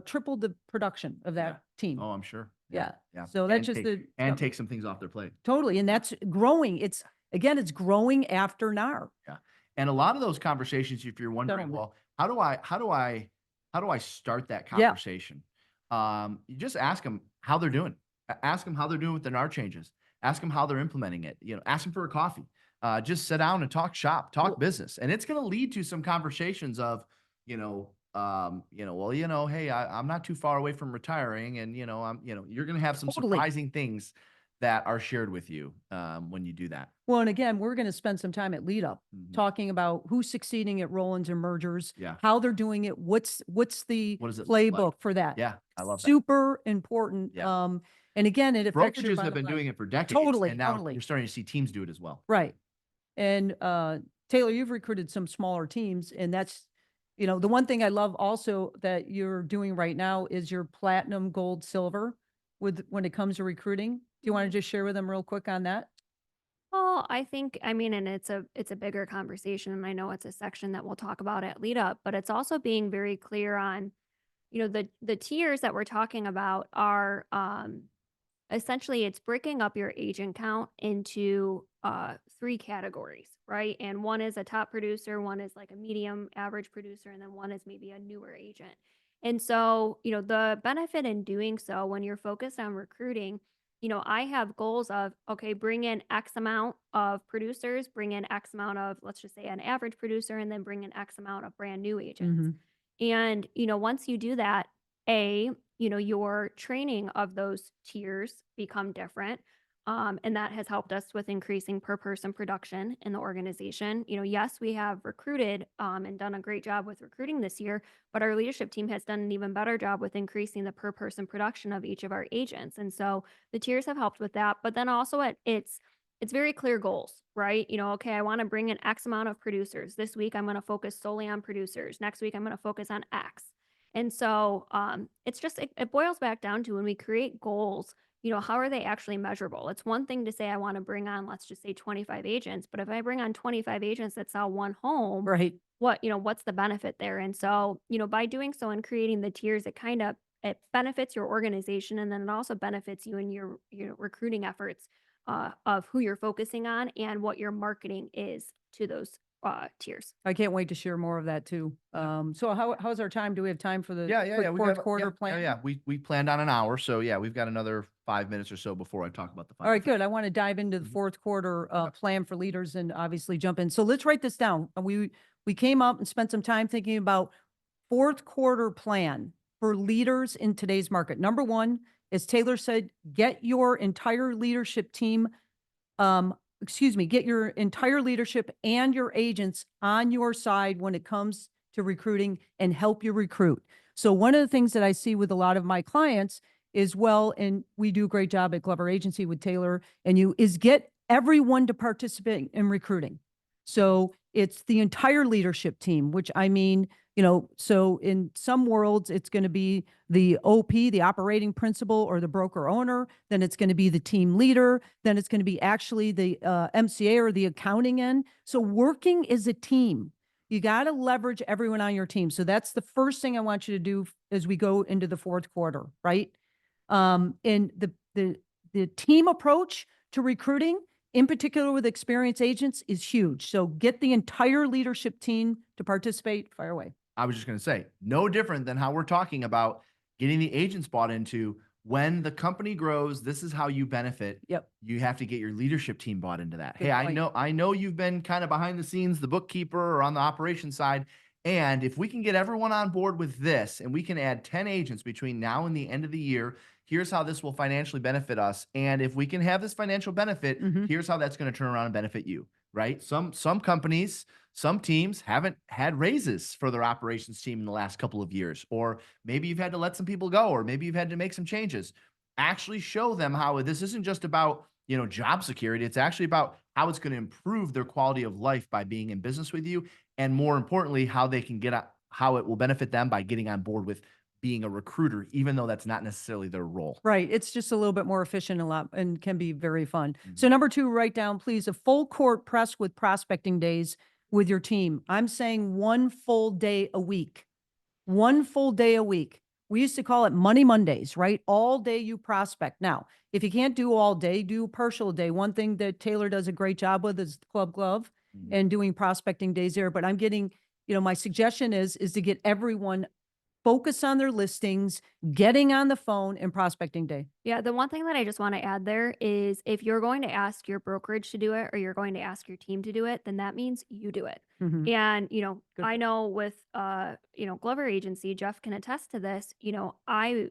triple the production of that Yeah. team. Oh, I'm sure. Yeah. Yeah. So that's And just and take some things off their plate. totally. And that's growing. It's growing after NAR. Yeah. And a lot of those conversations, if you're wondering, Settlement. well, how do I start that Yeah. conversation? You just ask them how they're doing. Ask them how they're doing with the NAR changes. Ask them how they're implementing it. Ask them for a coffee. Just sit down and talk shop, talk Well- business. And it's going to lead to some conversations of, well, hey, I'm not too far away from retiring. And, you're going to have some Totally. surprising things that are shared with you when you do that. Well, and again, we're going to spend some time at lead up Mhm. talking about who's succeeding at roll-ins and mergers, Yeah. how they're doing it, what's the What does it look playbook like? for that. Yeah, I love that. Super important. Yeah. And again, it affects your Brokerages have bottom been line. doing it for decades. Totally, And now totally. you're starting to see teams do it as well. Right. And Taylor, you've recruited some smaller teams, and that's, the one thing I love also that you're doing right now is your platinum, gold, silver when it comes to recruiting. Do you want to just share with them real quick on that? Well, I mean, and it's a bigger conversation, and I know it's a section that we'll talk about at lead up, but it's also being very clear on, the tiers that we're talking about are essentially it's breaking up your agent count into three categories, right? And one is a top producer, one is like a medium average producer, and then one is maybe a newer agent. And so, the benefit in doing so when you're focused on recruiting, I have goals of, okay, bring in X amount of producers, bring in X amount of, let's just say, an average producer, and then bring in X amount of brand new agents. Mhm. And, once you do that, your training of those tiers become different. And that has helped us with increasing per person production in the organization. Yes, we have recruited and done a great job with recruiting this year, but our leadership team has done an even better job with increasing the per person production of each of our agents. And so the tiers have helped with that. But then also it's very clear goals, right? Okay, I want to bring in X amount of producers. This week I'm going to focus solely on producers. Next week I'm going to focus on X. And so it's just, it boils back down to when we create goals, how are they actually measurable? It's one thing to say, I want to bring on, let's just say 25 agents, but if I bring on 25 agents that sell one home, Right. what's the benefit there? And so, by doing so and creating the tiers, it benefits your organization. And then it also benefits you in your recruiting efforts of who you're focusing on and what your marketing is to those tiers. I can't wait to share more of that too. So how's our time? Do we have time for the Yeah. quick We fourth got, quarter yeah, plan? Yeah. We planned on an hour. So yeah, we've got another 5 minutes or so before I talk about the All right, final. good. I want to dive into the Mhm. fourth quarter plan for leaders and obviously jump in. So let's write this down. We came up and spent some time thinking about fourth quarter plan for leaders in today's market. Number one, as Taylor said, get your entire leadership team, get your entire leadership and your agents on your side when it comes to recruiting and help you recruit. So one of the things that I see with a lot of my clients is, and we do a great job at Glover Agency with Taylor and you, is get everyone to participate in recruiting. So it's the entire leadership team, which I mean, so in some worlds, it's going to be the OP, the operating principal or the broker owner. Then it's going to be the team leader. Then it's going to be actually the MCA or the accounting end. So working as a team, you got to leverage everyone on your team. So that's the first thing I want you to do as we go into the fourth quarter, right? And the team approach to recruiting, in particular with experienced agents, is huge. So get the entire leadership team to participate. Fire away. I was just going to say, no different than how we're talking about getting the agents bought into. When the company grows, this is how you benefit. Yep. You have to get your leadership team bought into that. Good Hey, point. I know you've been kind of behind the scenes, the bookkeeper or on the operations side. And if we can get everyone on board with this and we can add 10 agents between now and the end of the year, here's how this will financially benefit us. And if we can have this financial benefit, Mhm. here's how that's going to turn around and benefit you, right? Some companies, some teams haven't had raises for their operations team in the last couple of years, or maybe you've had to let some people go, or maybe you've had to make some changes. Actually show them how this isn't just about, job security. It's actually about how it's going to improve their quality of life by being in business with you. And more importantly, how they can how it will benefit them by getting on board with being a recruiter, even though that's not necessarily their role. Right. It's just a little bit more efficient and can be very fun. So number 2, write down, please, a full court press with prospecting days with your team. I'm saying 1 full day a week. 1 full day a week. We used to call it Money Mondays, right? All day you prospect. Now, if you can't do all day, do a partial day. One thing that Taylor does a great job with is Club Glove and doing prospecting days there. But I'm getting, my suggestion is to get everyone focus on their listings, getting on the phone, and prospecting day. Yeah, the one thing that I just want to add there is if you're going to ask your brokerage to do it or you're going to ask your team to do it, then that means you do it. Mhm. And, Good. I know with Glover Agency, Jeff can attest to this, I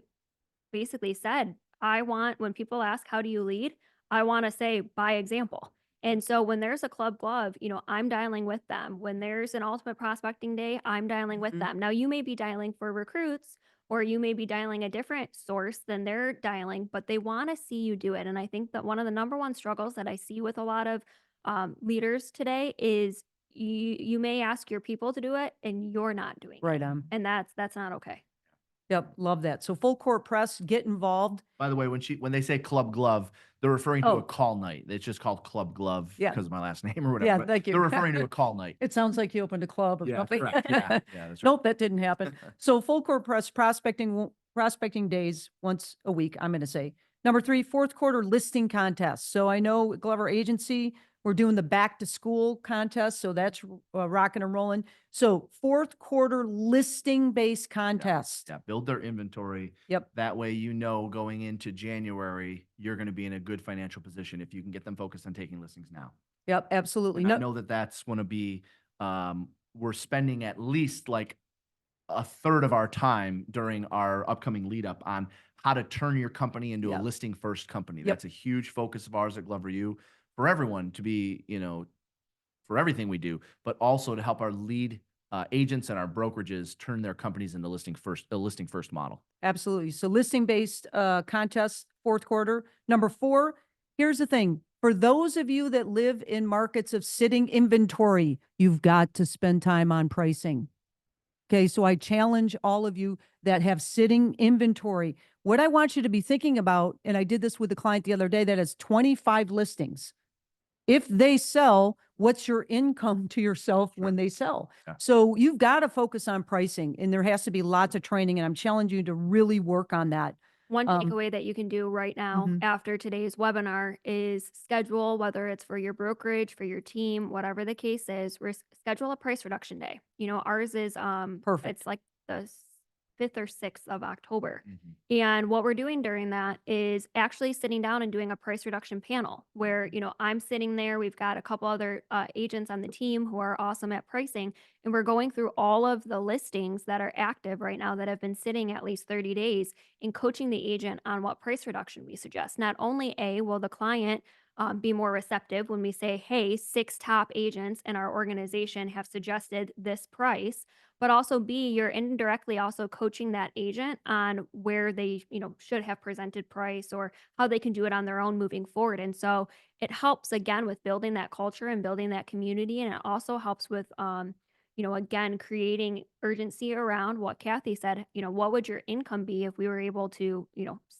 basically said, I want when people ask how do you lead, I want to say by example. And so when there's a club glove, I'm dialing with them. When there's an ultimate prospecting day, I'm dialing with Mhm. them. Now you may be dialing for recruits or you may be dialing a different source than they're dialing, but they want to see you do it. And I think that one of the number one struggles that I see with a lot of leaders today is you may ask your people to do it and you're not doing Right it. on. And that's not okay. Yep. Love that. So full court press, get involved. By the way, when they say club glove, they're referring to Oh. a call night. It's just called club glove Yeah. because of my last name or whatever. Yeah, but thank you. They're referring to a call night. It sounds like you opened a club or Yeah, something. correct. Yeah, that's right. Nope, that didn't happen. So full court press prospecting days once a week, I'm going to say. Number 3, fourth quarter listing contest. So I know Glover Agency, we're doing the back to school contest. So that's rocking and rolling. So fourth quarter listing based contest. Yeah, build their inventory. Yep. That way, going into January, you're going to be in a good financial position if you can get them focused on taking listings now. Yep. Absolutely. And I know that's going to be, we're spending at least like a third of our time during our upcoming lead up on how to turn your company into a Yep. listing first company. Yep. That's a huge focus of ours at Glover U for everyone to be, for everything we do, but also to help our lead agents and our brokerages turn their companies into a listing first model. Absolutely. So listing based contest, fourth quarter. Number 4, here's the thing. For those of you that live in markets of sitting inventory, you've got to spend time on pricing. Okay, so I challenge all of you that have sitting inventory. What I want you to be thinking about, and I did this with a client the other day that has 25 listings. If they sell, what's your income to yourself when they sell? Yeah. So you've got to focus on pricing, and there has to be lots of training, and I'm challenging you to really work on that. One takeaway that you can do right now after today's webinar is schedule, whether it's for your brokerage, for your team, whatever the case is, schedule a price reduction day. Ours is Perfect. it's like the 5th or 6th of October. Mm-hmm. And what we're doing during that is actually sitting down and doing a price reduction panel where, I'm sitting there. We've got a couple other agents on the team who are awesome at pricing. And we're going through all of the listings that are active right now that have been sitting at least 30 days and coaching the agent on what price reduction we suggest. Not only will the client be more receptive when we say, hey, 6 top agents in our organization have suggested this price, but also B, you're indirectly also coaching that agent on where they, should have presented price or how they can do it on their own moving forward. And so it helps again with building that culture and building that community. And it also helps with, again, creating urgency around what Kathy said, what would your income be if we were able to,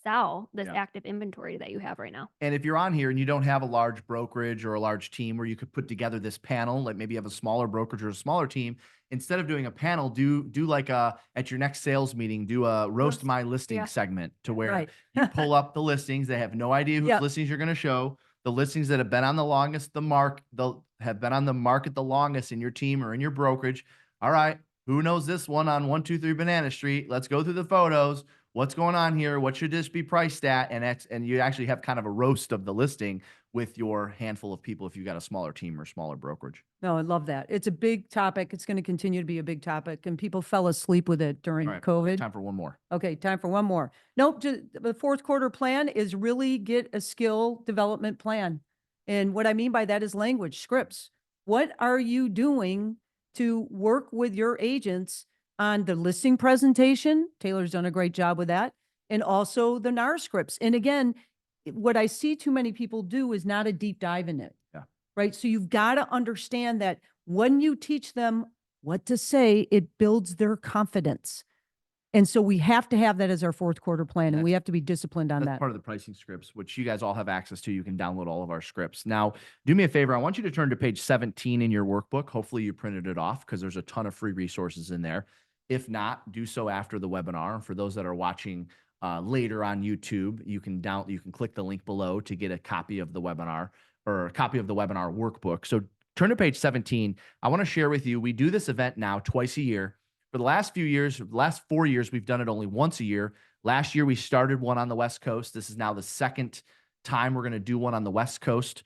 sell this Yeah. active inventory that you have right now? And if you're on here and you don't have a large brokerage or a large team where you could put together this panel, like maybe you have a smaller brokerage or a smaller team, instead of doing a panel, do like at your next sales meeting, do a roast my listing Yeah. segment to where Right. you pull up the listings. They have no idea whose Yep. listings you're going to show. The listings that have been on the longest, have been on the market the longest in your team or in your brokerage. All right, who knows this one on 123 Banana Street? Let's go through the photos. What's going on here? What should this be priced at? And you actually have kind of a roast of the listing with your handful of people if you've got a smaller team or smaller brokerage. No, I love that. It's a big topic. It's going to continue to be a big topic, and people fell asleep with it during All right, COVID. time for one more. Okay, time for one more. Nope, the fourth quarter plan is really get a skill development plan. And what I mean by that is language, scripts. What are you doing to work with your agents on the listing presentation? Taylor's done a great job with that. And also the NAR scripts. And again, what I see too many people do is not a deep dive in it. Yeah. Right? So you've got to understand that when you teach them what to say, it builds their confidence. And so we have to have that as our fourth quarter plan, and we That's- have to be disciplined on That's that. part of the pricing scripts, which you guys all have access to. You can download all of our scripts. Now, do me a favor. I want you to turn to page 17 in your workbook. Hopefully you printed it off because there's a ton of free resources in there. If not, do so after the webinar. For those that are watching later on YouTube, you can click the link below to get a copy of the webinar or a copy of the webinar workbook. So turn to page 17. I want to share with you, we do this event now twice a year. For the last few years, the last 4 years, we've done it only once a year. Last year, we started one on the West Coast. This is now the second time we're going to do one on the West Coast.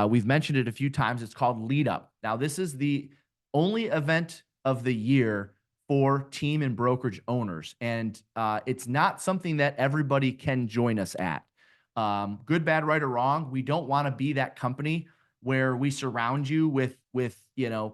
We've mentioned it a few times. It's called Lead Up. Now, this is the only event of the year for team and brokerage owners. And it's not something that everybody can join us at. Good, bad, right, or wrong. We don't want to be that company where we surround you with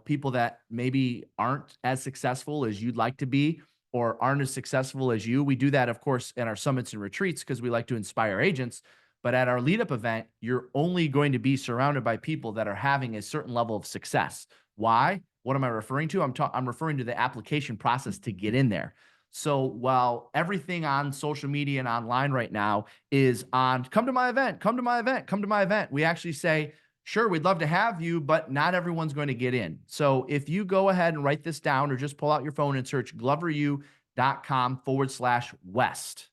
people that maybe aren't as successful as you'd like to be or aren't as successful as you. We do that, of course, in our summits and retreats because we like to inspire agents. But at our lead up event, you're only going to be surrounded by people that are having a certain level of success. Why? What am I referring to? I'm referring to the application process to get in there. So while everything on social media and online right now is on, come to my event, come to my event, come to my event, we actually say, sure, we'd love to have you, but not everyone's going to get in. So if you go ahead and write this down or just pull out your phone and search gloveru.com/West,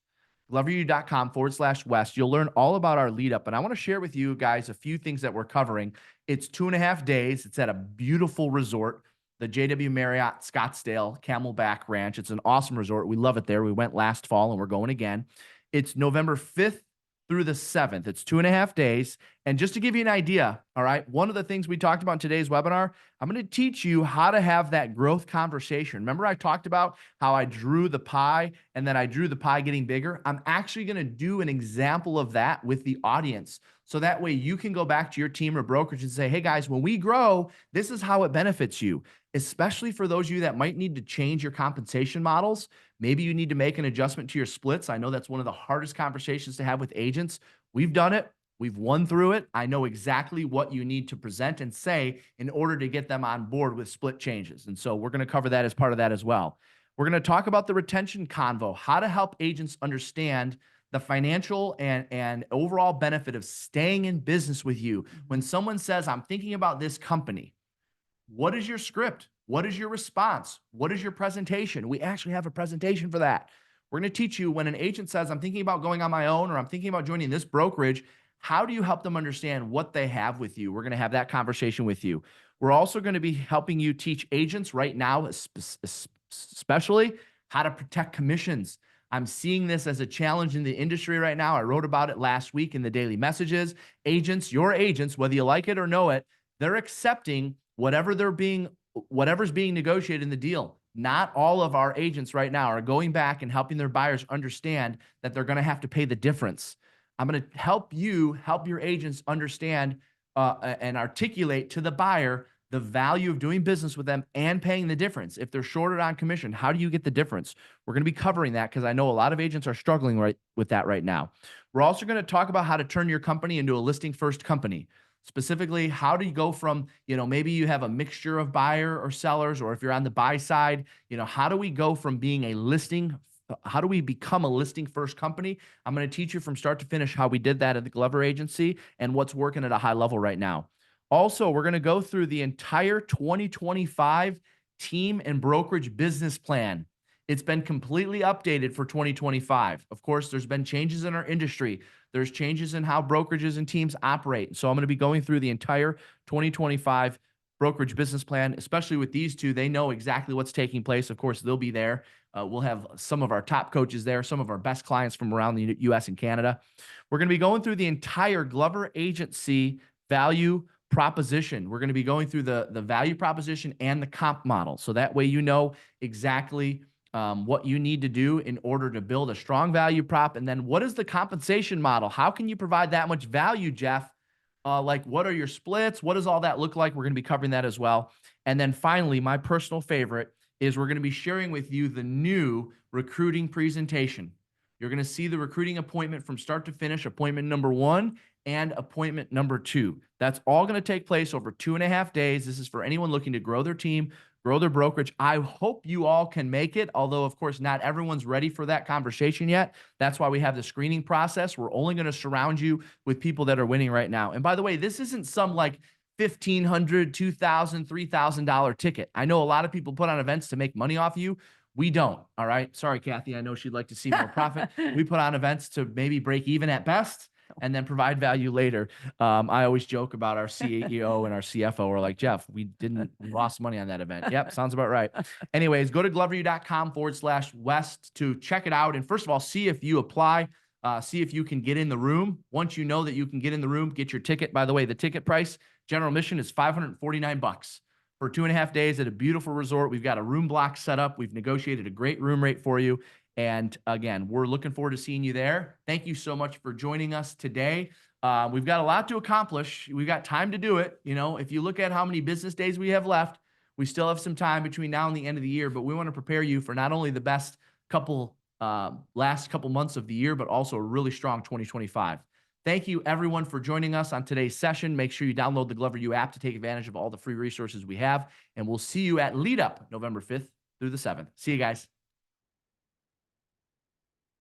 gloveru.com/West, you'll learn all about our lead up. And I want to share with you guys a few things that we're covering. It's 2.5 days. It's at a beautiful resort, the JW Marriott Scottsdale Camelback Ranch. It's an awesome resort. We love it there. We went last fall and we're going again. It's November 5th through the 7th. It's 2.5 days. And just to give you an idea, all right, one of the things we talked about in today's webinar, I'm going to teach you how to have that growth conversation. Remember I talked about how I drew the pie and then I drew the pie getting bigger? I'm actually going to do an example of that with the audience. So that way you can go back to your team or brokerage and say, hey guys, when we grow, this is how it benefits you, especially for those of you that might need to change your compensation models. Maybe you need to make an adjustment to your splits. I know that's one of the hardest conversations to have with agents. We've done it. We've won through it. I know exactly what you need to present and say in order to get them on board with split changes. And so we're going to cover that as part of that as well. We're going to talk about the retention convo, how to help agents understand the financial and overall benefit of staying in business with you. When someone says, I'm thinking about this company, what is your script? What is your response? What is your presentation? We actually have a presentation for that. We're going to teach you when an agent says, I'm thinking about going on my own, or I'm thinking about joining this brokerage, how do you help them understand what they have with you? We're going to have that conversation with you. We're also going to be helping you teach agents right now, especially how to protect commissions. I'm seeing this as a challenge in the industry right now. I wrote about it last week in the daily messages. Agents, your agents, whether you like it or know it, they're accepting whatever's being negotiated in the deal. Not all of our agents right now are going back and helping their buyers understand that they're going to have to pay the difference. I'm going to help your agents understand and articulate to the buyer the value of doing business with them and paying the difference. If they're shorted on commission, how do you get the difference? We're going to be covering that because I know a lot of agents are struggling with that right now. We're also going to talk about how to turn your company into a listing first company. Specifically, how do you go from, maybe you have a mixture of buyer or sellers, or if you're on the buy side, how do we go from being how do we become a listing first company? I'm going to teach you from start to finish how we did that at the Glover Agency and what's working at a high level right now. Also, we're going to go through the entire 2025 team and brokerage business plan. It's been completely updated for 2025. Of course, there's been changes in our industry. There's changes in how brokerages and teams operate. So I'm going to be going through the entire 2025 brokerage business plan, especially with these two. They know exactly what's taking place. Of course, they'll be there. We'll have some of our top coaches there, some of our best clients from around the U.S. and Canada. We're going to be going through the entire Glover Agency value proposition. We're going to be going through the value proposition and the comp model. So that way you know exactly what you need to do in order to build a strong value prop. And then what is the compensation model? How can you provide that much value, Jeff? Like what are your splits? What does all that look like? We're going to be covering that as well. And then finally, my personal favorite is we're going to be sharing with you the new recruiting presentation. You're going to see the recruiting appointment from start to finish, appointment number 1 and appointment number 2. That's all going to take place over 2.5 days. This is for anyone looking to grow their team, grow their brokerage. I hope you all can make it, although, of course, not everyone's ready for that conversation yet. That's why we have the screening process. We're only going to surround you with people that are winning right now. And by the way, this isn't some like $1,500, $2,000, $3,000 ticket. I know a lot of people put on events to make money off you. We don't. All right. Sorry, Kathy. I know she'd like to see more profit. We put on events to maybe break even at best and then provide value later. I always joke about our CEO and our CFO. We're like, Jeff, we lost money on that event. Yep. Sounds about right. Anyways, go to gloveru.com/West to check it out. And first of all, see if you apply, see if you can get in the room. Once you know that you can get in the room, get your ticket. By the way, the ticket price, general admission, is $549 for 2.5 days at a beautiful resort. We've got a room block set up. We've negotiated a great room rate for you. And again, we're looking forward to seeing you there. Thank you so much for joining us today. We've got a lot to accomplish. We've got time to do it. You know, if you look at how many business days we have left, we still have some time between now and the end of the year, but we want to prepare you for not only the best last couple months of the year, but also a really strong 2025. Thank you, everyone, for joining us on today's session. Make sure you download the GloverU app to take advantage of all the free resources we have, and we'll see you at Lead Up November 5th through the 7th. See you guys.